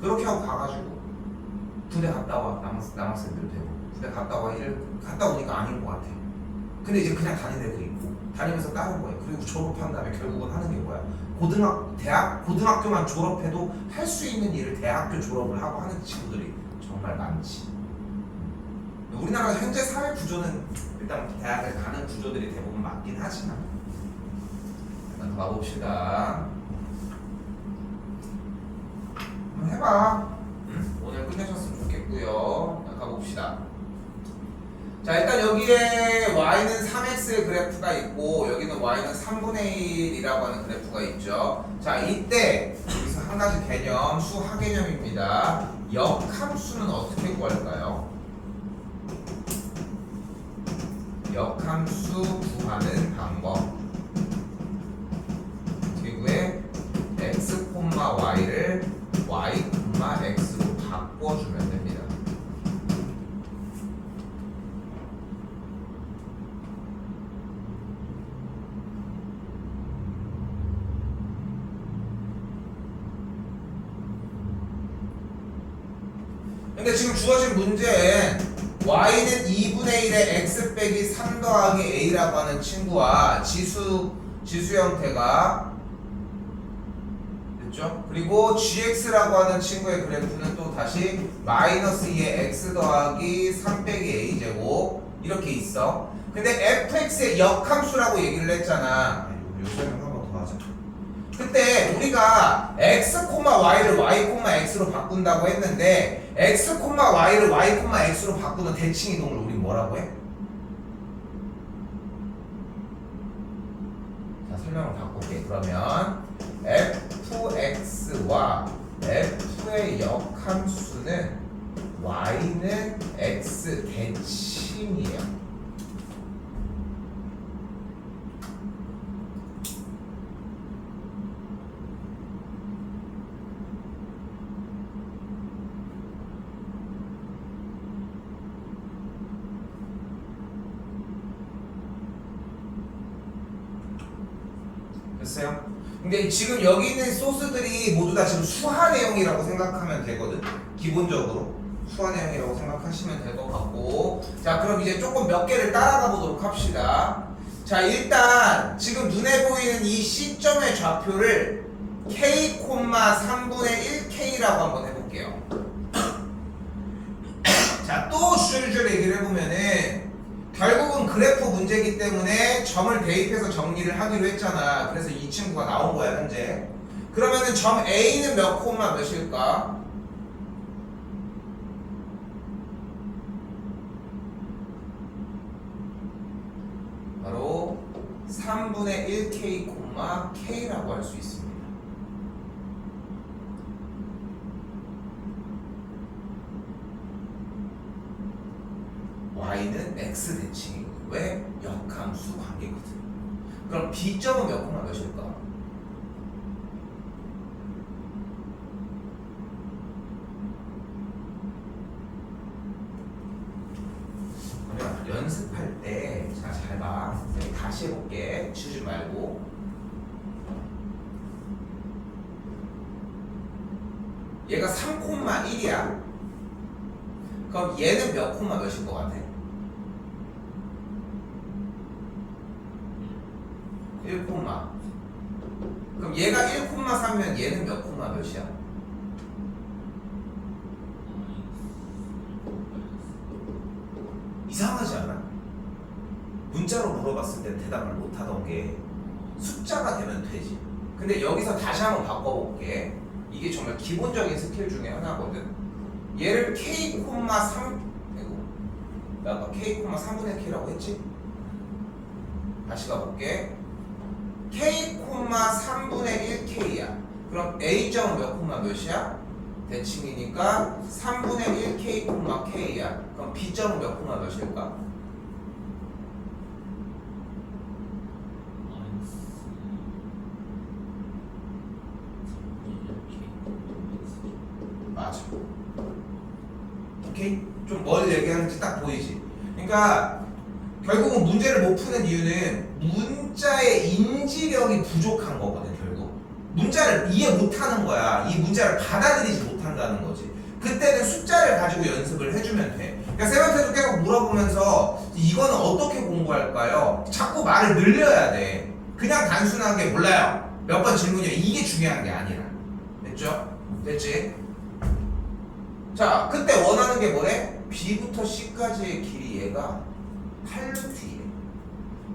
Speaker 1: 그렇게 하고 가가지고 군대 갔다 와. 남학생들 되고 군대 갔다 오니까 아닌 것 같아. 근데 이제 그냥 다니는 애도 있고 다니면서 다른 거야. 그리고 졸업한 다음에 결국은 하는 게 뭐야? 고등학교만 졸업해도 할 수 있는 일을 대학교 졸업을 하고 하는 친구들이 정말 많지. 우리나라 현재 사회 구조는 일단 대학을 가는 구조들이 대부분 맞긴 하지만, 한번 더 가봅시다. 한번 해봐. 오늘 끝내셨으면 좋겠고요. 가봅시다. 자, 일단 여기에 y는 3x의 그래프가 있고 여기는 y는 3분의 1이라고 하는 그래프가 있죠. 자, 이때 여기서 한 가지 개념, 수하 개념입니다. 역함수는 어떻게 구할까요? 역함수 구하는 방법. 어떻게 구해? x, y를 y, x로 바꿔주면 됩니다. 근데 지금 주어진 문제엔 y는 2분의 1의 x 빼기 3 더하기 a라고 하는 친구와 지수 형태가 됐죠? 그리고 gx라고 하는 친구의 그래프는 또 다시 마이너스 2의 x 더하기 3 빼기 a 제곱 이렇게 있어. 근데 fx의 역함수라고 얘기를 했잖아. 요 설명 한 번 더 하자. 그때 우리가 x, y를 y, x로 바꾼다고 했는데 x, y를 y, x로 바꾸는 대칭 이동을 우리 뭐라고 해? 자, 설명을 바꿀게. 그러면 fx와 f의 역함수는 y는 x 대칭이에요. 됐어요? 근데 지금 여기 있는 소스들이 모두 다 지금 수화 내용이라고 생각하면 되거든. 기본적으로 수화 내용이라고 생각하시면 될 것 같고, 자 그럼 이제 조금 몇 개를 따라가 보도록 합시다. 자 일단 지금 눈에 보이는 이 시점의 좌표를 k, 3분의 1k라고 한번 해볼게요. 자 또 줄줄 얘기를 해보면은 결국은 그래프 문제이기 때문에 점을 대입해서 정리를 하기로 했잖아. 그래서 이 친구가 나온 거야 현재. 그러면은 점 A는 몇 콤마 몇일까? 바로 3분의 1k, k라고 할 수 있습니다. y는 x 대칭이고 왜? 역함수 관계거든. 그럼 b점은 몇 콤마 몇일까? 그러면 연습할 때 자 잘 봐. 다시 해볼게. 치우지 말고. 얘가 3,1이야. 그럼 얘는 몇 콤마 몇일 것 같아? 1 콤마. 그럼 얘가 1 콤마 3면 얘는 몇 콤마 몇이야? 이상하지 않아? 문자로 물어봤을 때 대답을 못하던 게 숫자가 되면 되지. 근데 여기서 다시 한번 바꿔볼게. 이게 정말 기본적인 스킬 중에 하나거든. 얘를 k, 3 아이고 나 아까 k, 3분의 k라고 했지? 다시 가볼게. k, 3분의 1k야. 그럼 a점은 몇 콤마 몇이야? 대칭이니까 3분의 1k, k야. 그럼 b점은 몇 콤마 몇일까? 맞아. 오케이? 좀 뭘 얘기하는지 딱 보이지? 그러니까 결국은 문제를 못 푸는 이유는 문자의 인지력이 부족한 거거든. 결국 문자를 이해 못하는 거야. 이 문자를 받아들이지 못한다는 거지. 그때는 숫자를 가지고 연습을 해주면 돼. 그러니까 쌤한테도 계속 물어보면서 이거는 어떻게 공부할까요? 자꾸 말을 늘려야 돼. 그냥 단순하게 몰라요. 몇 번 질문이야. 이게 중요한 게 아니라. 됐죠? 됐지? 자, 그때 원하는 게 뭐래? B부터 C까지의 길이 얘가 8루트이래.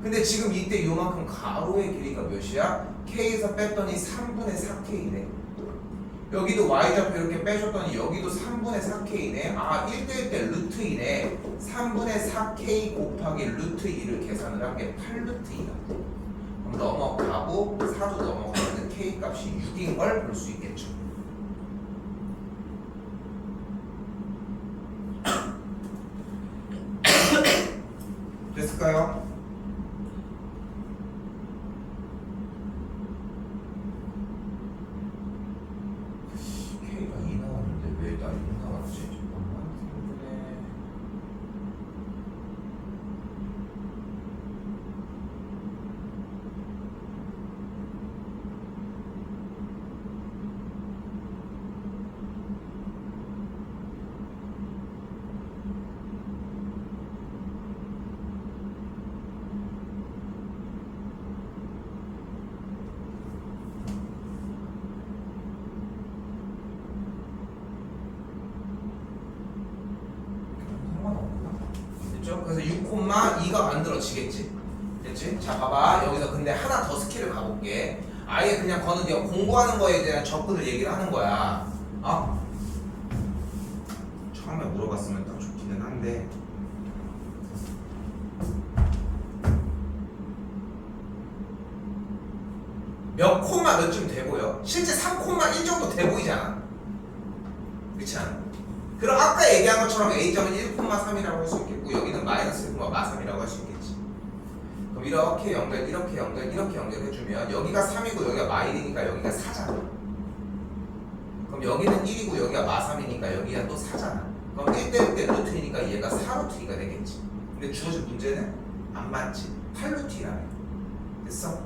Speaker 1: 근데 지금 이때 요만큼 가로의 길이가 몇이야? K에서 뺐더니 3분의 4K네. 여기도 Y좌표 이렇게 빼줬더니 여기도 3분의 4K네. 아, 1대1대 루트이네. 3분의 4K 곱하기 루트 2를 계산을 한 게 8루트이다. 그럼 넘어가고 4도 넘어가면 K 값이 6인 걸 볼 수 있겠죠. 됐을까요? K가 2 나왔는데 왜 나 6 나왔지? 잠깐만. 3분의 0,2가 만들어지겠지. 됐지? 자, 봐봐. 여기서 근데 하나 더 스킬을 가볼게. 아예 그냥 거는 네가 공부하는 거에 대한 접근을 얘기를 하는 거야. 어? 처음에 물어봤으면 딱 좋기는 한데. 몇 콤마 몇쯤 돼 보여? 실제 3,1 정도 돼 보이잖아. 그렇지 않아? 그럼 아까 얘기한 것처럼 A점은 1,3이라고 할 수 있겠고 여기는 마이너스 1,3이라고 할 수 있겠지. 그럼 이렇게 연결, 이렇게 연결, 이렇게 연결해주면 여기가 3이고 여기가 마1이니까 여기가 4잖아. 그럼 여기는 1이고 여기가 마3이니까 여기가 또 4잖아. 그럼 1대1대 루트이니까 얘가 4루트이가 되겠지. 근데 주어진 문제는 안 맞지. 8루트이라네. 됐어?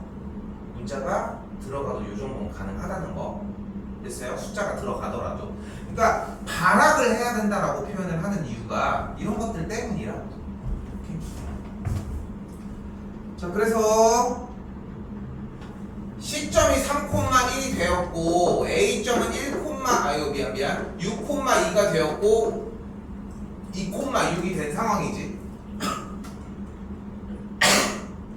Speaker 1: 문자가 들어가도 이 정도는 가능하다는 거. 됐어요? 숫자가 들어가더라도. 그러니까 발악을 해야 된다라고 표현을 하는 이유가 이런 것들 때문이라고. 오케이? 자, 그래서 C점이 3,1이 되었고 A점은 6,2가 되었고 2,6이 된 상황이지.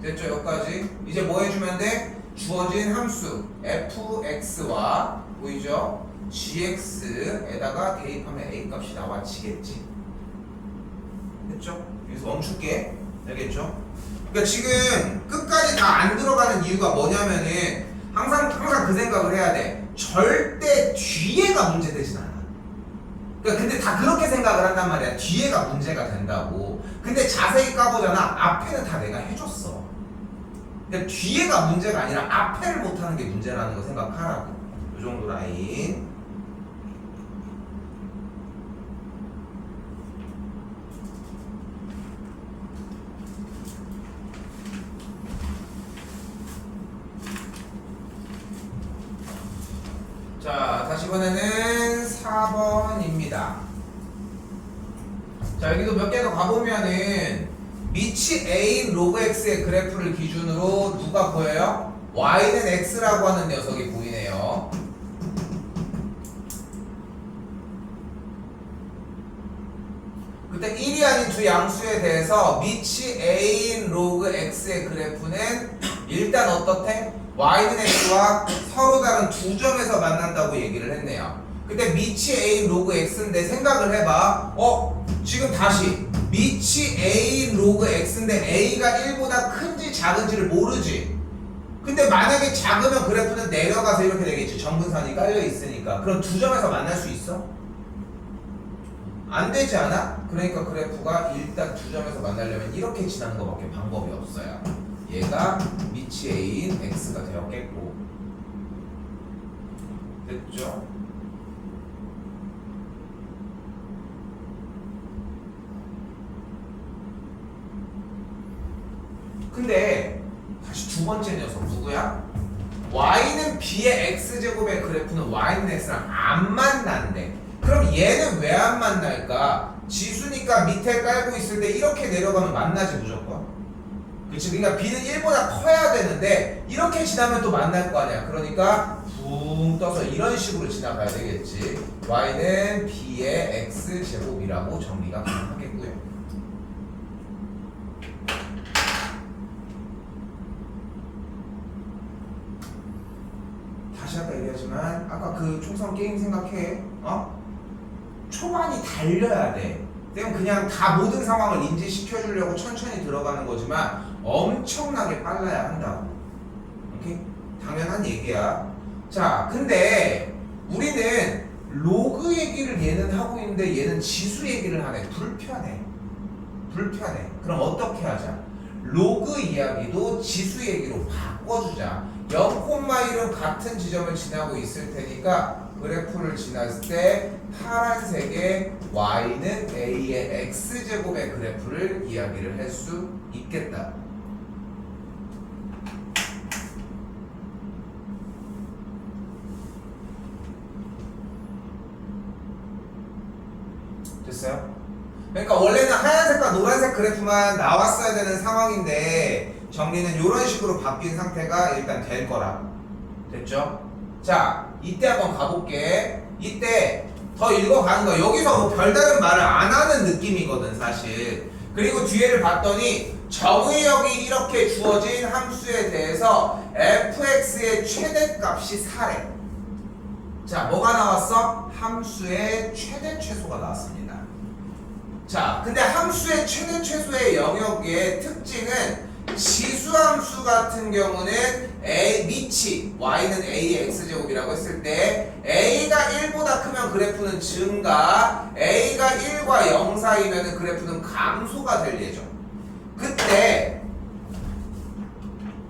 Speaker 1: 됐죠? 여기까지. 이제 뭐 해주면 돼? 주어진 함수 fx와 보이죠? gx에다가 대입하면 a 값이 나와지겠지. 됐죠? 여기서 멈출게. 알겠죠? 그러니까 지금 끝까지 다 안 들어가는 이유가 뭐냐면은 항상 그 생각을 해야 돼. 절대 뒤에가 문제되진 않아. 그러니까 근데 다 그렇게 생각을 한단 말이야. 뒤에가 문제가 된다고. 근데 자세히 까보잖아. 앞에는 다 내가 해줬어. 그러니까 뒤에가 문제가 아니라 앞에를 못하는 게 문제라는 거 생각하라고. 이 정도 라인. 자, 다시 이번에는 4번입니다. 자, 여기도 몇 개 더 가보면은 밑이 A인 로그 X의 그래프를 기준으로 누가 보여요? Y는 X라고 하는 녀석이 보이네요. 그때 1이 아닌 두 양수에 대해서 밑이 A인 로그 X의 그래프는 일단 어떻대? Y는 X와 서로 다른 두 점에서 만난다고 얘기를 했네요. 그때 밑이 A인 로그 X인데 생각을 해봐. 지금 다시 밑이 A인 로그 X인데 A가 1보다 큰지 작은지를 모르지. 근데 만약에 작으면 그래프는 내려가서 이렇게 되겠지. 점근선이 깔려 있으니까. 그럼 두 점에서 만날 수 있어? 안 되지 않아? 그러니까 그래프가 일단 두 점에서 만나려면 이렇게 지나는 것밖에 방법이 없어요. 얘가 밑이 A인 X가 되었겠고. 됐죠? 근데 다시 두 번째 녀석 누구야? Y는 B의 X제곱의 그래프는 Y는 X랑 안 만난대. 그럼 얘는 왜 안 만날까? 지수니까 밑에 깔고 있을 때 이렇게 내려가면 만나지 무조건. 그치? 그러니까 B는 1보다 커야 되는데 이렇게 지나면 또 만날 거 아니야. 그러니까 붕 떠서 이런 식으로 지나가야 되겠지. Y는 B의 X제곱이라고 정리가 가능하겠고요. 다시 아까 얘기하지만 아까 그 총선 게임 생각해. 초반이 달려야 돼. 그냥 다 모든 상황을 인지시켜주려고 천천히 들어가는 거지만 엄청나게 빨라야 한다고. 오케이? 당연한 얘기야. 자, 근데 우리는 로그 얘기를 얘는 하고 있는데 얘는 지수 얘기를 하네. 불편해. 그럼 어떻게 하자? 로그 이야기도 지수 얘기로 바꿔주자. 0,1은 같은 지점을 지나고 있을 테니까 그래프를 지났을 때 파란색의 Y는 A의 X제곱의 그래프를 이야기를 할 수 있겠다. 됐어요? 그러니까 원래는 하얀색과 노란색 그래프만 나왔어야 되는 상황인데 정리는 이런 식으로 바뀐 상태가 일단 될 거라. 됐죠? 자, 이때 한번 가볼게. 이때 더 읽어가는 거야. 여기서 뭐 별다른 말을 안 하는 느낌이거든 사실. 그리고 뒤에를 봤더니 정의역이 이렇게 주어진 함수에 대해서 fx의 최대값이 4래. 자, 뭐가 나왔어? 함수의 최대 최소가 나왔습니다. 자, 근데 함수의 최대 최소의 영역의 특징은 지수함수 같은 경우는 밑이 y는 a의 x제곱이라고 했을 때 a가 1보다 크면 그래프는 증가, a가 1과 0 사이면 그래프는 감소가 될 예정. 그때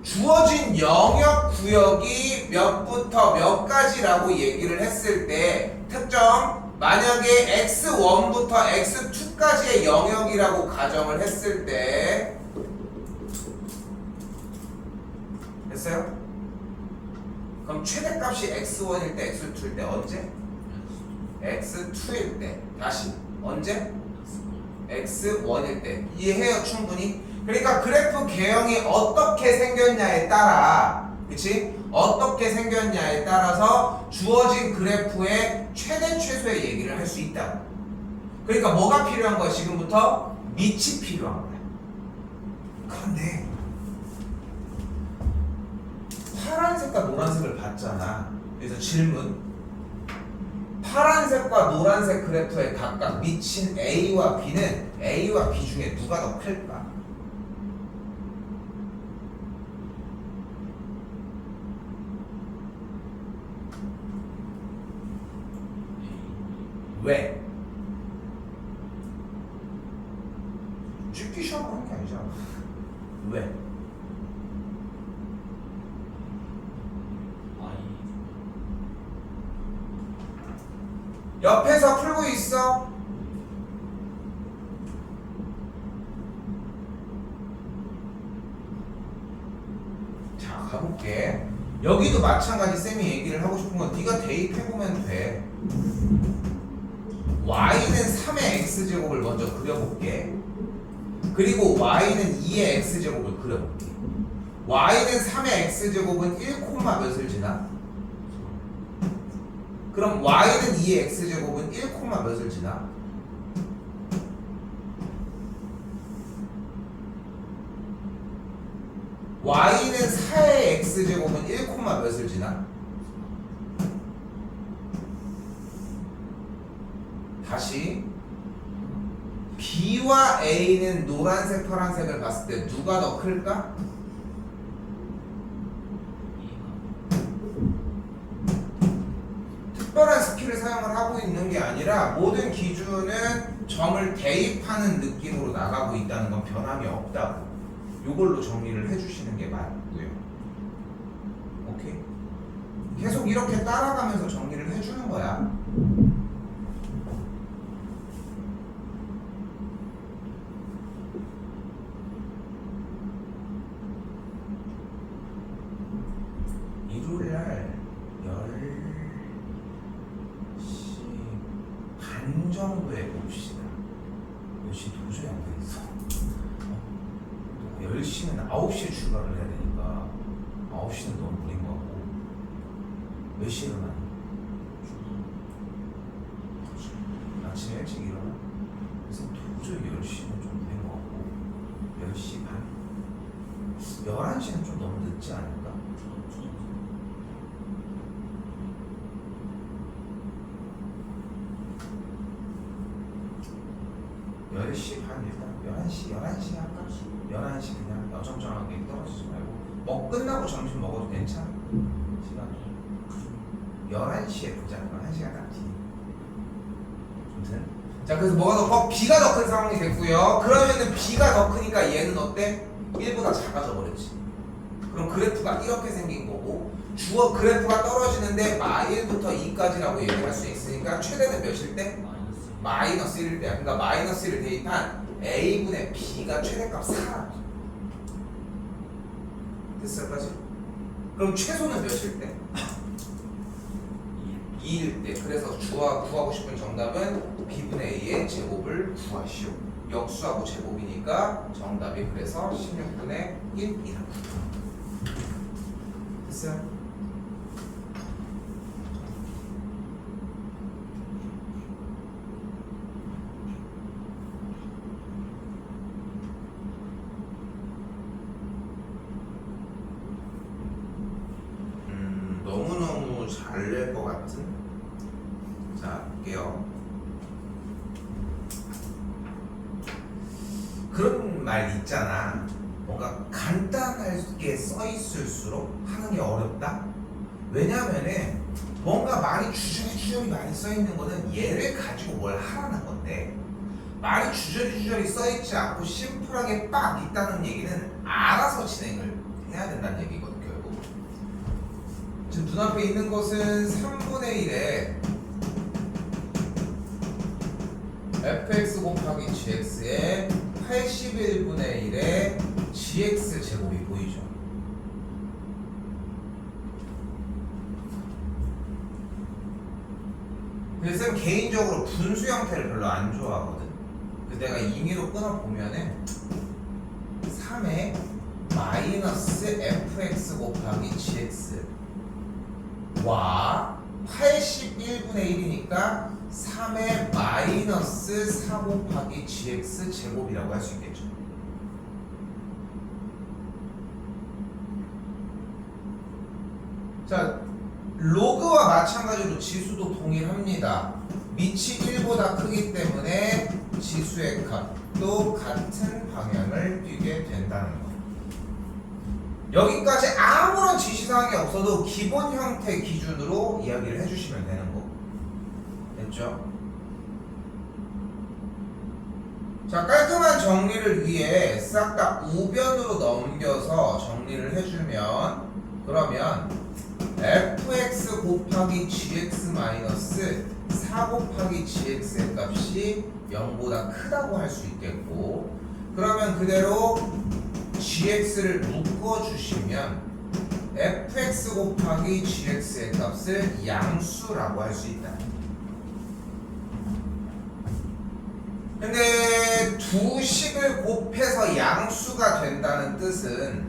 Speaker 1: 주어진 영역 구역이 몇부터 몇까지라고 얘기를 했을 때 특정 만약에 x1부터 x2까지의 영역이라고 가정을 했을 때 됐어요? 그럼 최대값이 x1일 때 x2일 때 언제? x2일 때 다시 언제? x1일 때 이해해요 충분히? 그러니까 그래프 개형이 어떻게 생겼냐에 따라 그치? 어떻게 생겼냐에 따라서 주어진 그래프의 최대 최소의 얘기를 할 수 있다. 그러니까 뭐가 필요한 거야 지금부터? 밑이 필요한 거야. 그런데 파란색과 노란색을 봤잖아. 그래서 질문 파란색과 노란색 그래프에 각각 미친 A와 B는 A와 B 중에 누가 더 클까? 왜? 찍기 시험 하는 게 아니잖아. 왜? 옆에서 풀고 있어. 자, 가볼게. 여기도 마찬가지 쌤이 얘기를 하고 싶은 건 네가 대입해보면 돼. y는 3의 x제곱을 먼저 그려볼게. 그리고 y는 2의 x제곱을 그려볼게. y는 3의 x제곱은 1, 몇을 지나? 그럼 y는 2의 x제곱은 1, 몇을 지나? y는 4의 x제곱은 1, 몇을 지나? 다시 b와 a는 노란색, 파란색을 봤을 때 누가 더 클까? 특별한 스킬을 사용을 하고 있는 게 아니라 모든 기준은 점을 대입하는 느낌으로 나가고 있다는 건 변함이 없다고. 이걸로 정리를 해주시는 게 맞고요. 오케이? 계속 이렇게 따라가면서 정리를 해주는 거야. 일요일날 10시 반 정도에 봅시다. 10시 도저히 안 되겠어. 10시는 9시에 출발을 해야 되니까 9시는 너무 무리인 것 같고. 몇 시에 일어나니? 아침에 일찍 일어나? 그래서 도저히 10시는 좀 무리인 것 같고 10시 반? 11시는 좀 너무 늦지 않을까? 10시 반 일단 11시 할까? 11시 그냥 어정쩡하게 떨어지지 말고 끝나고 점심 먹어도 괜찮아. 시간이 11시에 보자. 1시간 딱 뒤. 아무튼 자, 그래서 뭐가 더 커? B가 더 큰 상황이 됐고요. 그러면은 B가 더 크니까 얘는 어때? 1보다 작아져 버렸지. 그럼 그래프가 이렇게 생긴 거고 주어 그래프가 떨어지는데 -1부터 2까지라고 얘기를 할 수 있으니까 최대는 몇일 때? 마이너스 1일 때야. 그러니까 마이너스 1을 대입한 A분의 B가 최대값 4. 됐어 여기까지? 그럼 최소는 몇일 때? 2일 때. 그래서 구하고 싶은 정답은 B분의 A의 제곱을 구하시오. 역수하고 제곱이니까 정답이 그래서 16분의 1이라고. 됐어요? 잘 낼 것 같은. 자, 볼게요. 그런 말 있잖아. 뭔가 간단하게 써 있을수록 하는 게 어렵다. 왜냐면은 뭔가 말이 주저리 많이 써 있는 거는 얘를 가지고 뭘 하라는 건데, 말이 주저리 써 있지 않고 심플하게 빡 있다는 얘기는 알아서 진행을 해야 된다는 얘기거든. 결국 지금 눈앞에 있는 것은 3분의 1에 fx 곱하기 gx에 81분의 1에 gx 제곱이 보이죠. 그래서 개인적으로 분수 형태를 별로 안 좋아하거든. 그래서 내가 임의로 끊어보면은 3의 마이너스 fx 곱하기 gx와 81분의 1이니까 3의 마이너스 4 곱하기 gx 제곱이라고 할 수 있겠죠. 자, 로그와 마찬가지로 지수도 동일합니다. 밑이 1보다 크기 때문에 지수의 값도 같은 방향을 띄게 된다는 거. 여기까지 아무런 지시사항이 없어도 기본 형태 기준으로 이야기를 해주시면 되는 거. 됐죠? 자, 깔끔한 정리를 위해 싹 다 우변으로 넘겨서 정리를 해주면, 그러면 fx 곱하기 gx 마이너스 4 곱하기 gx의 값이 0보다 크다고 할 수 있겠고, 그러면 그대로 gx를 묶어주시면 fx 곱하기 gx의 값을 양수라고 할 수 있다. 근데 두 식을 곱해서 양수가 된다는 뜻은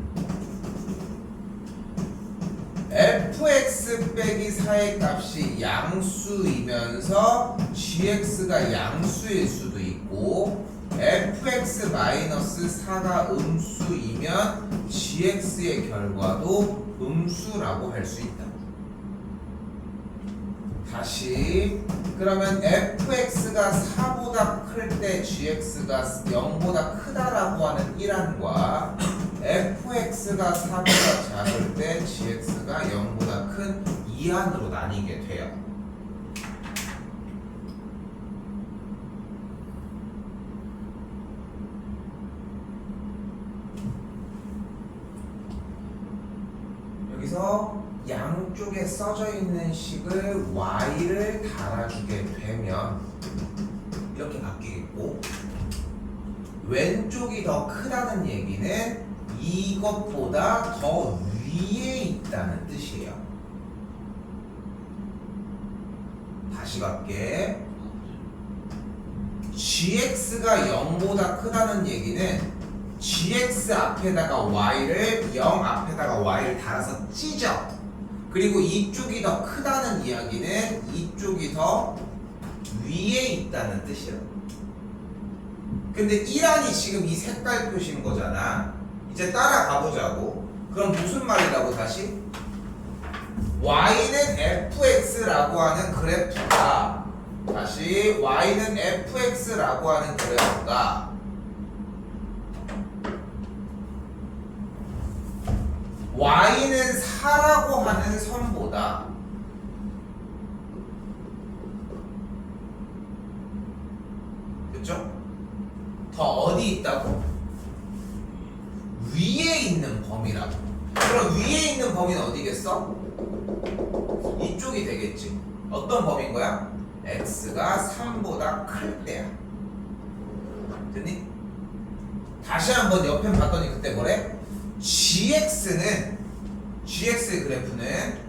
Speaker 1: fx 빼기 4의 값이 양수이면서 gx가 양수일 수도 있고, fx 마이너스 4가 음수이면 gx의 결과도 음수라고 할 수 있다. 다시, 그러면 fx가 4보다 클 때 gx가 0보다 크다라고 하는 1항과 fx가 4보다 작을 때 gx가 0보다 큰 2항으로 나뉘게 돼요. 여기서 양쪽에 써져 있는 식을 y를 달아주게 되면 이렇게 바뀌겠고, 왼쪽이 더 크다는 얘기는 이것보다 더 위에 있다는 뜻이에요. 다시 갈게. gx가 0보다 크다는 얘기는 gx 앞에다가 y를 0 앞에다가 y를 달아서 찢어. 그리고 이쪽이 더 크다는 이야기는 이쪽이 더 위에 있다는 뜻이에요. 근데 1항이 지금 이 색깔 표시인 거잖아. 이제 따라가 보자고. 그럼 무슨 말이라고 다시? y는 fx라고 하는 그래프가, 다시 y는 fx라고 하는 그래프가 y는 4라고 하는 선보다 그쵸? 더 어디 있다고? 위에 있는 범위라고. 그럼 위에 있는 범위는 어디겠어? 이쪽이 되겠지. 어떤 범위인 거야? x가 3보다 클 때야. 됐니? 다시 한번 옆에 봤더니 그때 뭐래? gx의 그래프는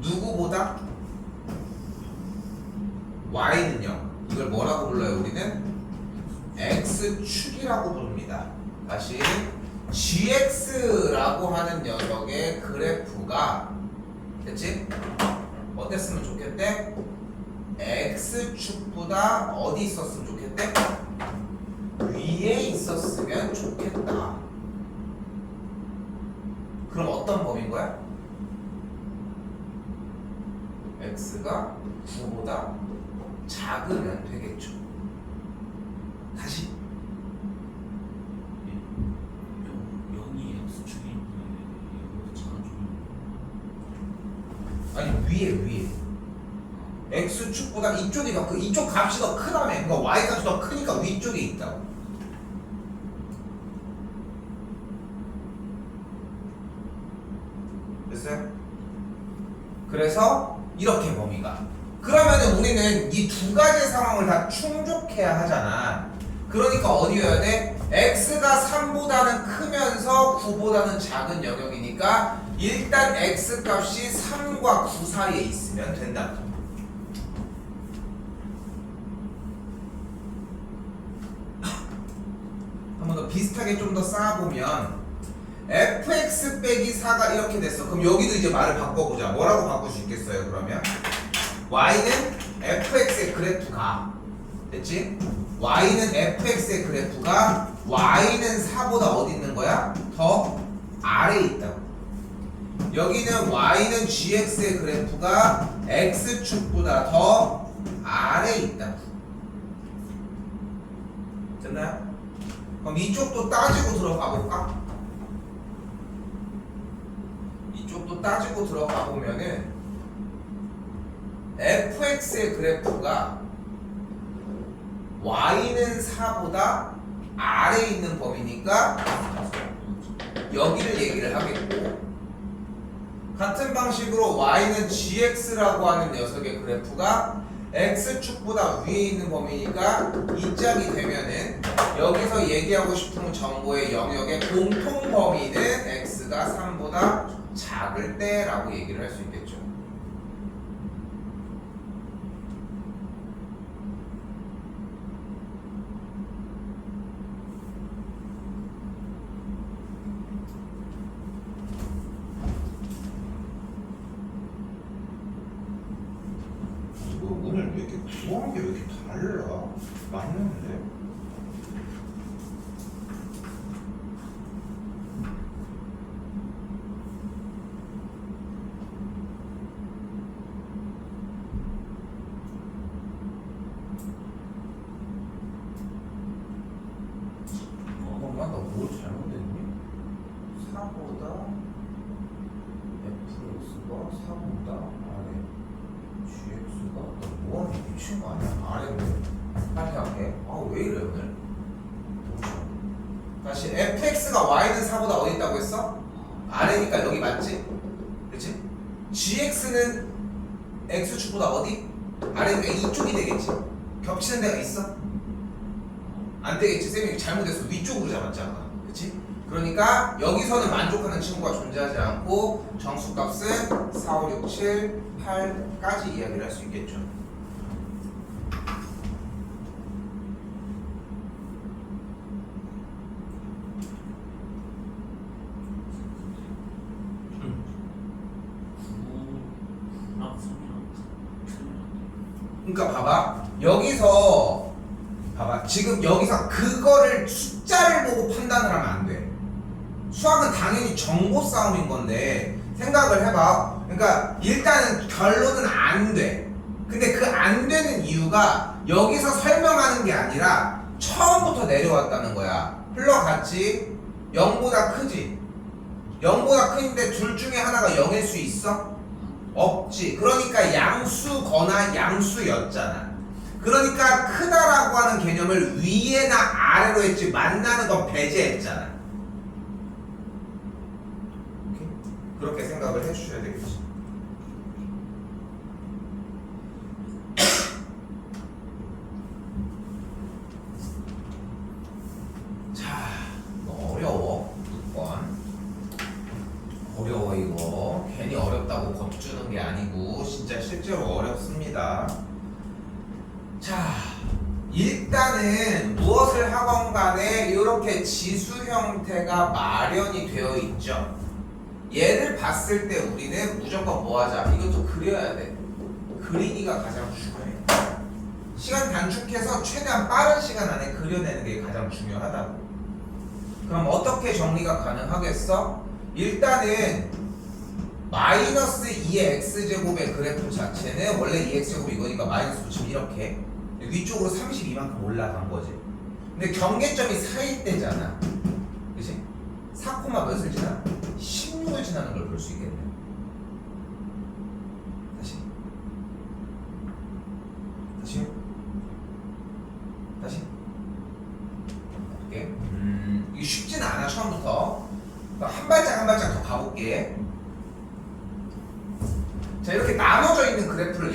Speaker 1: 누구보다? y는요. 이걸 뭐라고 불러요? 우리는 x축이라고 부릅니다. 다시 gx라고 하는 녀석의 그래프가, 됐지? 어땠으면 좋겠대? x축보다 어디 있었으면 좋겠대? 위에 있었으면 좋겠다. 그럼 어떤 범위인 거야? fx가 9보다 작으면 되겠죠. 다시
Speaker 2: 0이 x축이 있는데 이거보다 작은 쪽이
Speaker 1: 아니 위에 x축보다 이쪽이 더 이쪽 값이 더 크다며. 그러니까 y값이 더 크니까 위쪽에 있다고. 됐어요? 그래서 이렇게 범위가. 그러면은 우리는 이 두 가지 상황을 다 충족해야 하잖아. 그러니까 어디여야 돼? x가 3보다는 크면서 9보다는 작은 영역이니까 일단 x 값이 3과 9 사이에 있으면 된다. 한 번 더 비슷하게 좀 더 쌓아보면 fx 빼기 4가 이렇게 됐어. 그럼 여기도 이제 말을 바꿔보자. 뭐라고 바꿀 수 있겠어요? 그러면 y는 fx의 그래프가 됐지? y는 fx의 그래프가 y는 4보다 어디 있는 거야? 더 아래에 있다고. 여기는 y는 gx의 그래프가 x축보다 더 아래에 있다고. 됐나요? 그럼 이쪽도 따지고 들어가 볼까? 이쪽도 따지고 들어가 보면은 fx의 그래프가 y는 4보다 아래에 있는 범위니까 여기를 얘기를 하겠고, 같은 방식으로 y는 gx라고 하는 녀석의 그래프가 x축보다 위에 있는 범위니까 이 짝이 되면은 여기서 얘기하고 싶은 정보의 영역의 공통 범위는 x가 3보다 작을 때라고 얘기를 할 수 있겠죠. 오늘 왜 이렇게 구성한 게 왜 이렇게 달라? 맞는데? 엄마 나 뭘 잘못했니? 4보다 fx가 4보다 아래 gx가 너 뭐하니? 미친 거 아니야? 아래인데 빨리 할게. 아 왜 이래 오늘? 다시 fx가 y는 4보다 어디 있다고 했어? 아래니까 여기 맞지? 그치? gx는 x축보다 어디? 아래니까 이쪽이 되겠지? 겹치는 데가 있어? 안 되겠지. 쌤이 잘못해서 위쪽으로 잡았잖아. 그치? 그러니까 여기서는 만족하는 친구가 존재하지 않고 정수값은 4, 5, 6, 7, 8까지 이야기를 할 수 있겠죠. 그러니까 봐봐. 여기서 봐봐. 지금 여기서 그거를 숫자를 보고 판단을 하면 안 돼. 수학은 당연히 정보 싸움인 건데 생각을 해봐. 그러니까 일단은 결론은 안 돼. 근데 그 안 되는 이유가 여기서 설명하는 게 아니라 처음부터 내려왔다는 거야. 흘러갔지? 0보다 크지? 0보다 큰데 둘 중에 하나가 0일 수 있어? 없지. 그러니까 양수거나 양수였잖아. 그러니까 크다라고 하는 개념을 위에나 아래로 했지 만나는 건 배제했잖아. 오케이? 그렇게 생각을 해주셔야 되겠지. 자, 너 어려워. 6번. 어려워 이거. 괜히 어렵다고 겁주는 게 아니고 진짜 실제로 어렵습니다. 자, 일단은 무엇을 하건 간에 이렇게 지수 형태가 마련이 되어 있죠. 얘를 봤을 때 우리는 무조건 뭐 하자? 이것도 그려야 돼. 그리기가 가장 중요해. 시간 단축해서 최대한 빠른 시간 안에 그려내는 게 가장 중요하다고. 그럼 어떻게 정리가 가능하겠어? 일단은 마이너스 2의 x제곱의 그래프 자체는 원래 2x제곱이 이거니까 마이너스 붙이면 이렇게 위쪽으로 32만큼 올라간 거지. 근데 경계점이 4일 때잖아. 그치? 4, 몇을 지나? 16을 지나는 걸 볼 수 있겠네. 다시 볼게. 이게 쉽진 않아 처음부터. 한 발짝 한 발짝 더 가볼게. 자, 이렇게 나눠져 있는 그래프를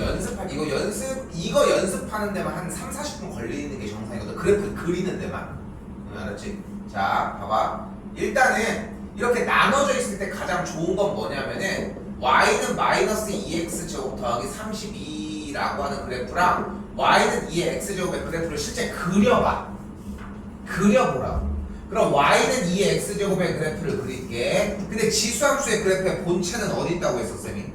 Speaker 1: 이거 연습하는 데만 한 3, 40분 걸리는 게 정상이거든. 그래프 그리는 데만. 알았지? 자, 봐봐. 일단은 이렇게 나눠져 있을 때 가장 좋은 건 뭐냐면은 y는 마이너스 2x제곱 더하기 32라고 하는 그래프랑 y는 2의 x제곱의 그래프를 실제 그려보라고. 그럼 y는 2의 x제곱의 그래프를 그릴게. 근데 지수함수의 그래프의 본체는 어디 있다고 했어, 쌤이?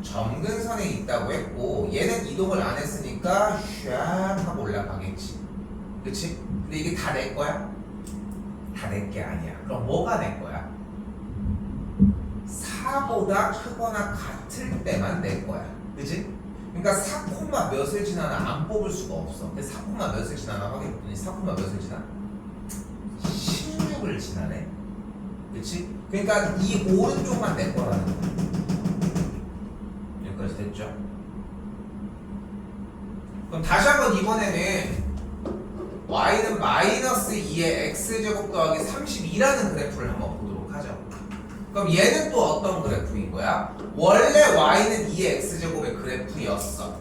Speaker 1: 점근선에 있다고 했고, 얘는 이동을 안 했으니까 샥 하고 올라가겠지. 그치? 근데 이게 다 내 거야? 다 내 게 아니야. 그럼 뭐가 내 거야? 4보다 크거나 같을 때만 내 거야. 그치? 그러니까 4, 몇을 지나나 안 뽑을 수가 없어. 근데 4, 몇을 지나나 확인했더니 4, 몇을 지나? 16을 지나네. 그치? 그러니까 이 오른쪽만 내 거라는 거야. 여기까지 됐죠? 그럼 다시 한번 이번에는 y는 마이너스 2의 x제곱 더하기 32라는 그래프를 한번 보도록 하죠. 그럼 얘는 또 어떤 그래프인 거야? 원래 y는 2의 x제곱의 그래프였어.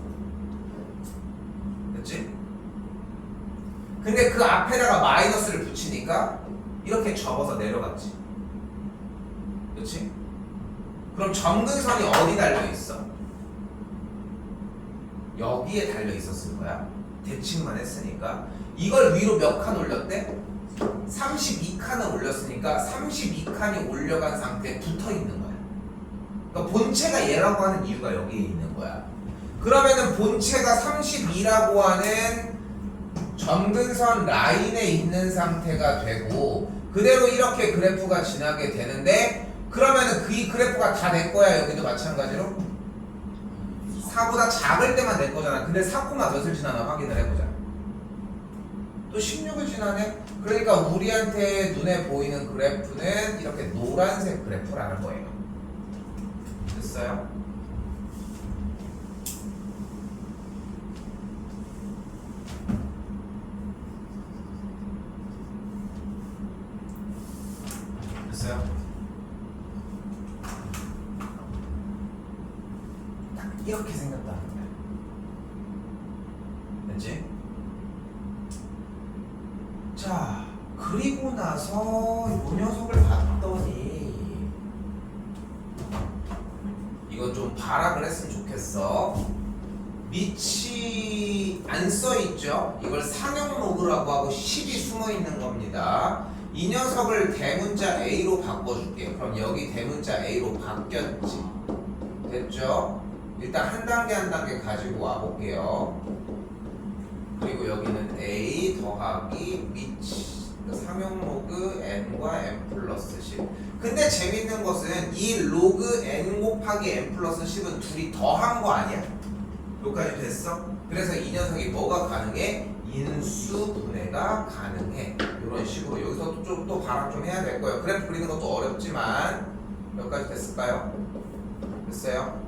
Speaker 1: 그치? 근데 그 앞에다가 마이너스를 붙이니까 이렇게 접어서 내려갔지. 그치? 그럼 점근선이 어디 달려있어? 여기에 달려있었을 거야. 대칭만 했으니까. 이걸 위로 몇 칸 올렸대? 32칸을 올렸으니까 32칸이 올려간 상태에 붙어있는 거야. 그러니까 본체가 얘라고 하는 이유가 여기에 있는 거야. 그러면은 본체가 32라고 하는 점근선 라인에 있는 상태가 되고 그대로 이렇게 그래프가 지나게 되는데 그러면은 이 그래프가 다 내 거야. 여기도 마찬가지로 4보다 작을 때만 내 거잖아. 근데 4, 몇을 지나나 확인을 해보자. 또 16을 지나네. 그러니까 우리한테 눈에 보이는 그래프는 이렇게 노란색 그래프라는 거예요. 됐어요? 됐어요? 딱 이렇게 생겼다는 거야. 됐지? 자, 그리고 나서 이 녀석을 봤더니 이건 좀 발악을 했으면 좋겠어. 밑이 안 써있죠? 이걸 상형 로그라고 하고 10이 숨어있는 겁니다. 이 녀석을 대문자 A로 바꿔줄게. 그럼 여기 대문자 A로 바뀌었지. 됐죠? 일단 한 단계 한 단계 가지고 와볼게요. 그리고 여기는 A 더하기 밑 상형 로그 n과 n 플러스 10. 근데 재밌는 것은 이 로그 n 곱하기 n 플러스 10은 둘이 더한 거 아니야? 여기까지 됐어? 그래서 이 녀석이 뭐가 가능해? 인수 분해가 가능해. 이런 식으로 여기서 좀 또 발악 좀 해야 될 거예요. 그래프 그리는 것도 어렵지만 여기까지 됐을까요? 됐어요?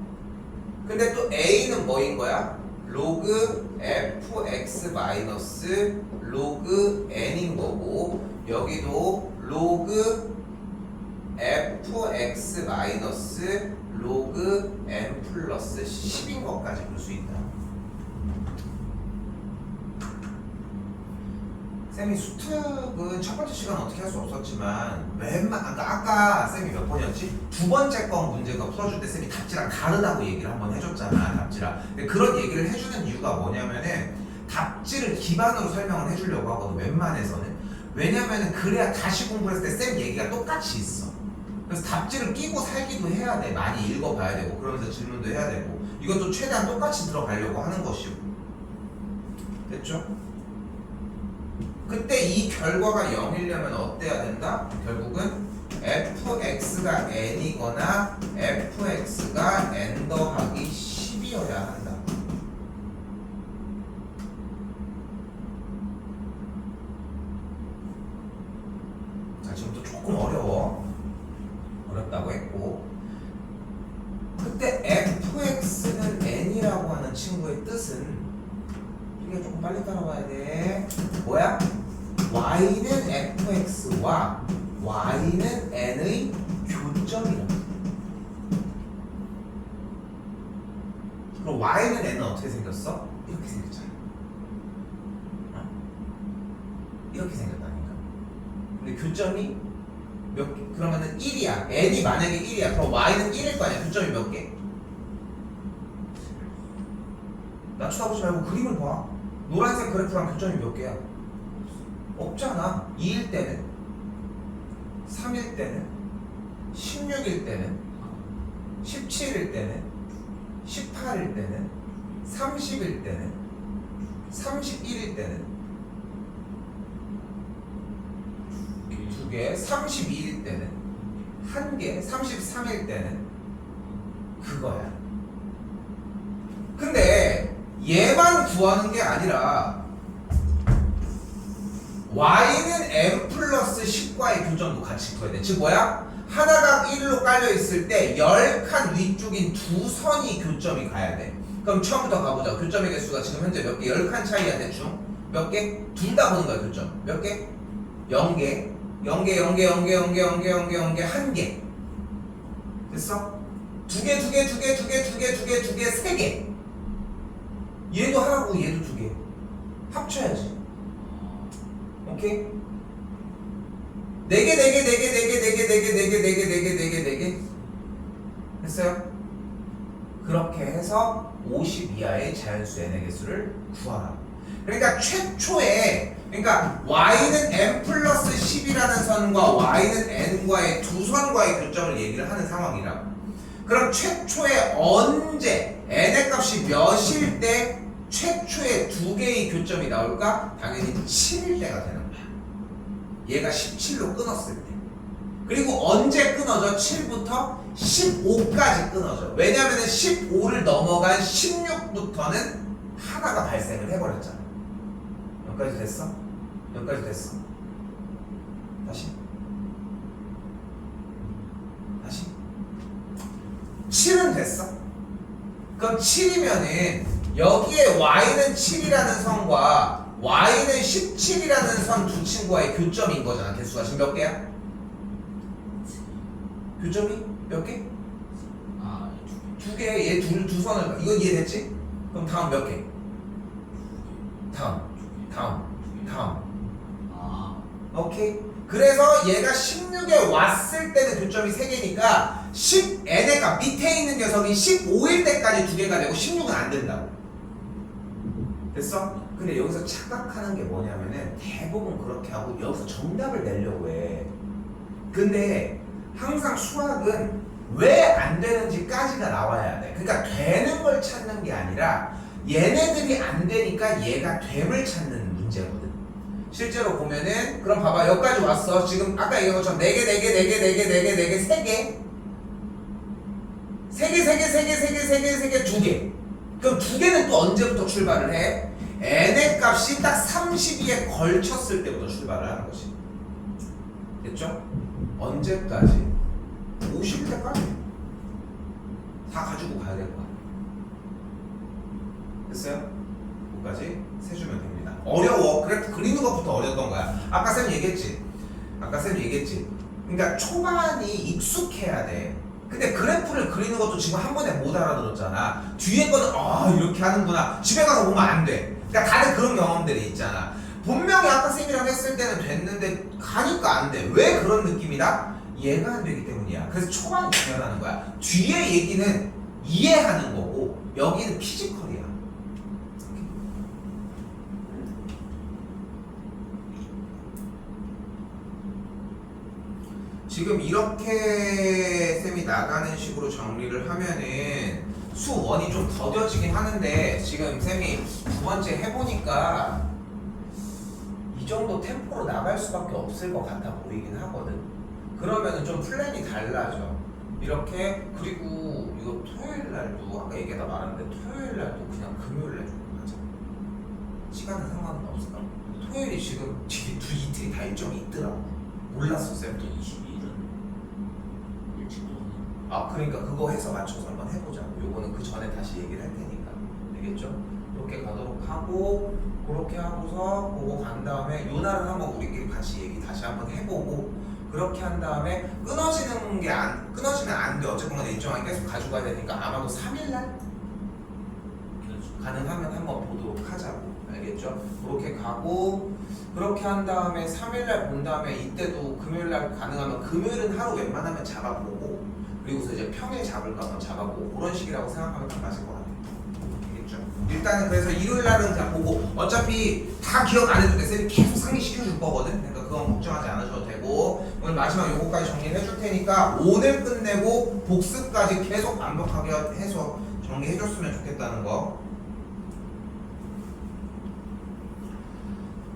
Speaker 1: 근데 또 A는 뭐인 거야? 로그 fx 마이너스 로그 n인 거고 여기도 로그 fx 마이너스 로그 n 플러스 10인 것까지 볼 수 있다. 쌤이 수특은 첫 번째 시간 어떻게 할 수 없었지만 아까 쌤이 몇 번이었지? 두 번째 건 문제가 풀어줄 때 쌤이 답지랑 다르다고 얘기를 한번 해줬잖아. 답지랑. 근데 그런 얘기를 해주는 이유가 뭐냐면은 답지를 기반으로 설명을 해주려고 하거든. 웬만해서는. 왜냐면은 그래야 다시 공부했을 때 쌤 얘기가 똑같이 있어. 그래서 답지를 끼고 살기도 해야 돼. 많이 읽어봐야 되고 그러면서 질문도 해야 되고 이것도 최대한 똑같이 들어가려고 하는 것이고. 됐죠? 그때 이 결과가 0이려면 어때야 된다? 결국은 fx가 n이거나 fx가 n 더하기 10이어야 한다. 자, 지금부터 조금 어렵다고 했고, 그때 fx는 n이라고 하는 친구의 뜻은, 이게 조금 빨리 따라와야 돼. 뭐야? y는 fx와 y는 n의 교점이라고. 그럼 y는 n은 어떻게 생겼어? 이렇게 생겼잖아. 이렇게 생겼다니까. 근데 교점이 몇 개? 그러면은 1이야. n이 만약에 1이야. 그럼 y는 1일 거 아니야. 교점이 몇 개? 나 쳐다보지 말고 그림을 봐. 노란색 그래프랑 교점이 몇 개야? 없잖아. 2일 때는, 3일 때는, 16일 때는, 17일 때는, 18일 때는, 30일 때는, 31일 때는 2개, 32일 때는 1개, 33일 때는 그거야. 근데 얘만 구하는 게 아니라 y는 n 플러스 10과의 교점도 같이 구해야 돼. 즉 뭐야? 하나가 1로 깔려 있을 때 10칸 위쪽인 두 선이 교점이 가야 돼. 그럼 처음부터 가보자. 교점의 개수가 지금 현재 몇 개? 10칸 차이야 대충. 몇 개? 둘 다 보는 거야 교점. 몇 개? 0개. 0개, 0개, 0개, 0개, 0개, 0개, 0개, 1개. 됐어? 2개, 2개, 2개, 2개, 2개, 2개, 2개, 3개. 얘도 하나고 얘도 2개. 합쳐야지. 오케이? 4개, 4개, 4개, 4개, 4개, 4개, 4개, 4개, 4개, 4개, 4개. 됐어요? 그렇게 해서 50 이하의 자연수 n의 개수를 구하라. 그러니까 최초에, 그러니까 y는 n 플러스 10이라는 선과 y는 n과의 두 선과의 교점을 얘기를 하는 상황이라고. 그럼 최초에 언제 n의 값이 몇일 때 최초에 두 개의 교점이 나올까? 당연히 7일 때가 되는 거야. 얘가 17로 끊었을 때. 그리고 언제 끊어져? 7부터 15까지 끊어져. 왜냐면은 15를 넘어간 16부터는 하나가 발생을 해버렸잖아. 여기까지 됐어? 여기까지 됐어? 다시 7은 됐어? 그럼 7이면은 여기에 y는 7이라는 선과 y는 17이라는 선 두 친구와의 교점인 거잖아. 개수가 지금 몇 개야? 교점이 몇 개?
Speaker 2: 아,
Speaker 1: 두 개. 얘 두 선을, 이건 이해됐지? 그럼 다음 몇 개? 다음.
Speaker 2: 아,
Speaker 1: 오케이? 그래서 얘가 16에 왔을 때는 교점이 3개니까 10n의 값 밑에 있는 녀석이 15일 때까지 2개가 되고 16은 안 된다고. 됐어? 근데 여기서 착각하는 게 뭐냐면은 대부분 그렇게 하고 여기서 정답을 내려고 해. 근데 항상 수학은 왜 안 되는지까지가 나와야 돼. 그러니까 되는 걸 찾는 게 아니라 얘네들이 안 되니까 얘가 됨을 찾는 문제거든. 실제로 보면은, 그럼 봐봐. 여기까지 왔어. 지금 아까 얘기한 것처럼 4개, 4개, 4개, 4개, 4개, 4개, 3개. 3개, 3개, 3개, 3개, 3개, 3개, 2개. 그럼 2개는 또 언제부터 출발을 해? n의 값이 딱 32에 걸쳤을 때부터 출발을 하는 거지. 됐죠? 언제까지? 50일 때까지. 다 가지고 가야 될 거야. 됐어요? 여기까지 세주면 됩니다. 어려워. 그래프 그리는 것부터 어려웠던 거야. 아까 쌤 얘기했지. 그러니까 초반이 익숙해야 돼. 근데 그래프를 그리는 것도 지금 한 번에 못 알아들었잖아. 뒤에 거는 이렇게 하는구나. 집에 가서 보면 안 돼. 그러니까 다들 그런 경험들이 있잖아. 분명히 아까 쌤이랑 했을 때는 됐는데 가니까 안 돼. 왜 그런 느낌이다? 이해가 안 되기 때문이야. 그래서 초반이 중요하다는 거야. 뒤에 얘기는 이해하는 거고 여기는 피지컬이야. 지금 이렇게 쌤이 나가는 식으로 정리를 하면은 수 원이 좀 더뎌지긴 하는데 지금 쌤이 두 번째 해보니까 이 정도 템포로 나갈 수밖에 없을 것 같아 보이긴 하거든. 그러면은 좀 플랜이 달라져. 이렇게. 그리고 이거 토요일 날도 아까 얘기하다 말았는데 토요일 날도 그냥 금요일 날 좀 하자. 시간은 상관은 없을까? 토요일이 지금 이틀이 다 일정이 있더라고. 몰랐어 쌤도.
Speaker 2: 22일은 일찍 도는.
Speaker 1: 아 그러니까 그거 해서 맞춰서 한번 해보자. 요거는 그 전에 다시 얘기를 할 테니까. 알겠죠? 이렇게 가도록 하고 그렇게 하고서 그거 간 다음에 요 날은 한번 우리끼리 같이 얘기 다시 한번 해보고 그렇게 한 다음에 끊어지면 안 돼. 어쨌건 간에 일정하게 계속 가지고 가야 되니까 아마도 3일날
Speaker 2: 그렇죠.
Speaker 1: 가능하면 한번 보도록 하자고. 알겠죠? 그렇게 가고 그렇게 한 다음에 3일날 본 다음에 이때도 금요일날 가능하면 금요일은 하루 웬만하면 잡아보고 그리고서 이제 평일 잡을까 한번 잡아보고 그런 식이라고 생각하면 딱 맞을 것 같아요. 알겠죠? 일단은 그래서 일요일날은 그냥 보고 어차피 다 기억 안 해도 돼. 쌤이 계속 상기시켜줄 거거든. 그러니까 그건 걱정하지 않으셔도 되고 오늘 마지막 요거까지 정리해 줄 테니까 오늘 끝내고 복습까지 계속 완벽하게 해서 정리해 줬으면 좋겠다는 거.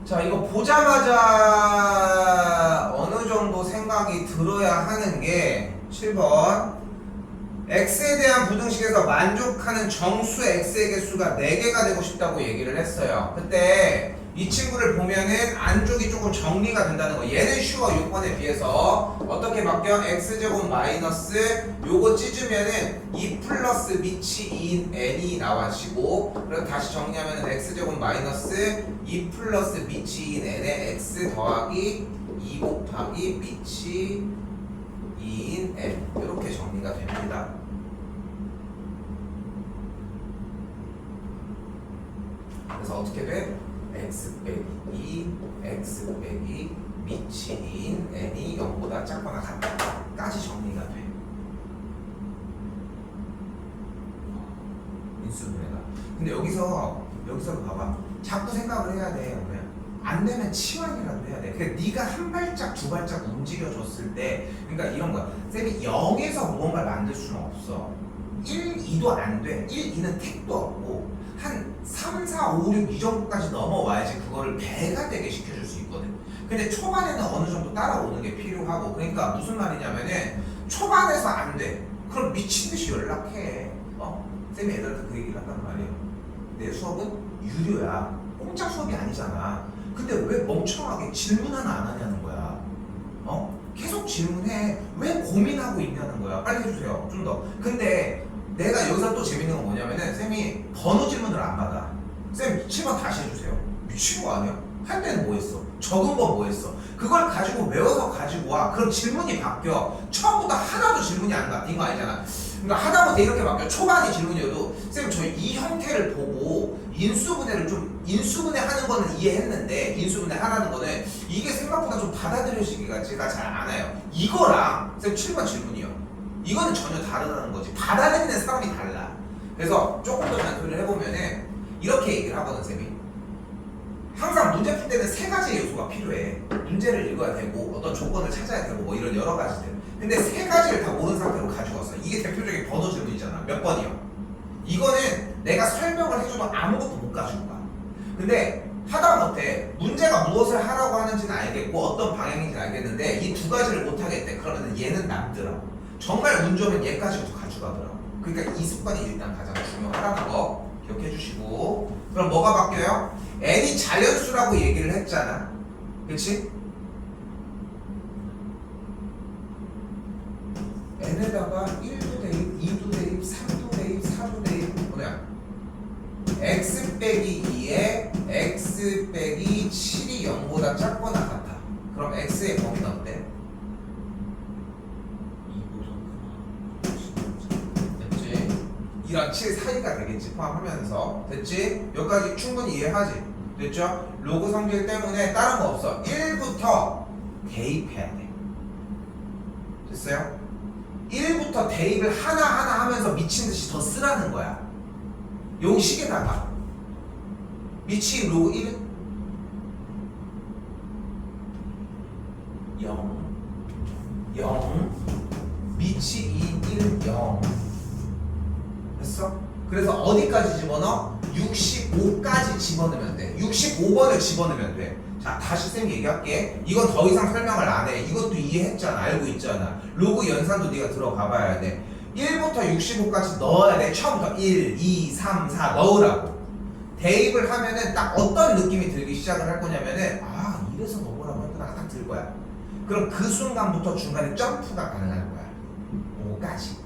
Speaker 1: 자, 이거 보자마자 어느 정도 생각이 들어야 하는 게 7번 x에 대한 부등식에서 만족하는 정수 x의 개수가 4개가 되고 싶다고 얘기를 했어요. 그때 이 친구를 보면은 안쪽이 조금 정리가 된다는 거. 얘는 쉬워. 6번에 비해서 어떻게 바뀌어? x제곱 마이너스 요거 찢으면은 2 플러스 밑이 2인 n이 나와지고 그래서 다시 정리하면은 x제곱 마이너스 2 플러스 밑이 2인 n에 x 더하기 2 곱하기 밑이 2인 n 이렇게 정리가 됩니다. 그래서 어떻게 돼? x 빼기 2, x 빼기 밑이 2인 n이 0보다 작거나 같다까지 정리가 돼. 인수분해가. 근데 여기서 봐봐. 자꾸 생각을 해야 돼. 안 되면 치환이라도 해야 돼. 그러니까 네가 한 발짝 두 발짝 움직여줬을 때, 그러니까 이런 거야. 쌤이 0에서 무언가를 만들 수는 없어. 1, 2도 안 돼. 1, 2는 택도 없고 한 3, 4, 5, 6 이 정도까지 넘어와야지 그거를 배가 되게 시켜줄 수 있거든. 근데 초반에는 어느 정도 따라오는 게 필요하고 그러니까 무슨 말이냐면은 초반에서 안 돼. 그럼 미친 듯이 연락해. 쌤이 애들한테 그 얘기를 한단 말이에요. 내 수업은 유료야. 공짜 수업이 아니잖아. 근데 왜 멍청하게 질문 하나 안 하냐는 거야. 계속 질문해. 왜 고민하고 있냐는 거야. 빨리 해주세요. 좀 더. 근데 내가 여기서 또 재밌는 건 뭐냐면은 쌤이 번호 질문을 안 받아. 쌤 7번 다시 해주세요. 미친 거 아니야? 할 때는 뭐 했어? 적은 건 뭐 했어? 그걸 가지고 외워서 가지고 와. 그럼 질문이 바뀌어. 처음부터 하나도 질문이 안 바뀐 거 아니잖아. 그러니까 하다못해 이렇게 바뀌어. 초반이 질문이어도 쌤 저 이 형태를 보고 인수분해 하는 거는 이해했는데 인수분해 하라는 거는 이게 생각보다 좀 받아들여지기가 제가 잘 안 와요. 이거랑 쌤 7번 질문이요. 이거는 전혀 다르다는 거지. 받아들이는 사람이 달라. 그래서 조금 더 잔소리를 해보면은 이렇게 얘기를 하거든 쌤이. 항상 문제 풀 때는 3가지의 요소가 필요해. 문제를 읽어야 되고 어떤 조건을 찾아야 되고 뭐 이런 여러 가지들. 근데 3가지를 다 모르는 상태로 가지고 왔어. 이게 대표적인 번호 질문이잖아. 몇 번이요? 이거는 내가 설명을 해줘도 아무것도 못 가지고 가. 근데 하다못해 문제가 무엇을 하라고 하는지는 알겠고 어떤 방향인지는 알겠는데 이 2가지를 못 하겠대. 그러면 얘는 남더라고. 정말 운 좋으면 얘까지도 가져가더라고. 그러니까 이 습관이 일단 가장 중요하다는 거 기억해 주시고. 그럼 뭐가 바뀌어요? n이 자연수라고 얘기를 했잖아. 그치? n에다가 1도 대입, 2도 대입, 3도 대입, 4도 대입 뭐냐? x 빼기 2에 x 빼기 7이 0보다 작거나 같아. 그럼 x의 범위는 어때?
Speaker 2: 2보다
Speaker 1: 됐지? 2랑 7 사이가 되겠지. 포함하면서. 됐지? 여기까지 충분히 이해하지? 됐죠? 로그 성질 때문에 다른 거 없어. 1부터 대입해야 돼. 됐어요? 1부터 대입을 하나하나 하면서 미친듯이 더 쓰라는 거야. 용식에다가 미친 로그 1은 0 0 미치 2 1 0 됐어? 그래서 어디까지 집어넣어? 65까지 집어넣으면 돼. 65번을 집어넣으면 돼. 자, 다시 쌤 얘기할게. 이건 더 이상 설명을 안 해. 이것도 이해했잖아. 알고 있잖아. 로그 연산도 네가 들어가 봐야 돼. 1부터 65까지 넣어야 돼. 처음부터 1, 2, 3, 4 넣으라고. 대입을 하면은 딱 어떤 느낌이 들기 시작을 할 거냐면은 아, 이래서 넣으라고 했구나 딱 들 거야. 그럼 그 순간부터 중간에 점프가 가능할 거야. 5까지.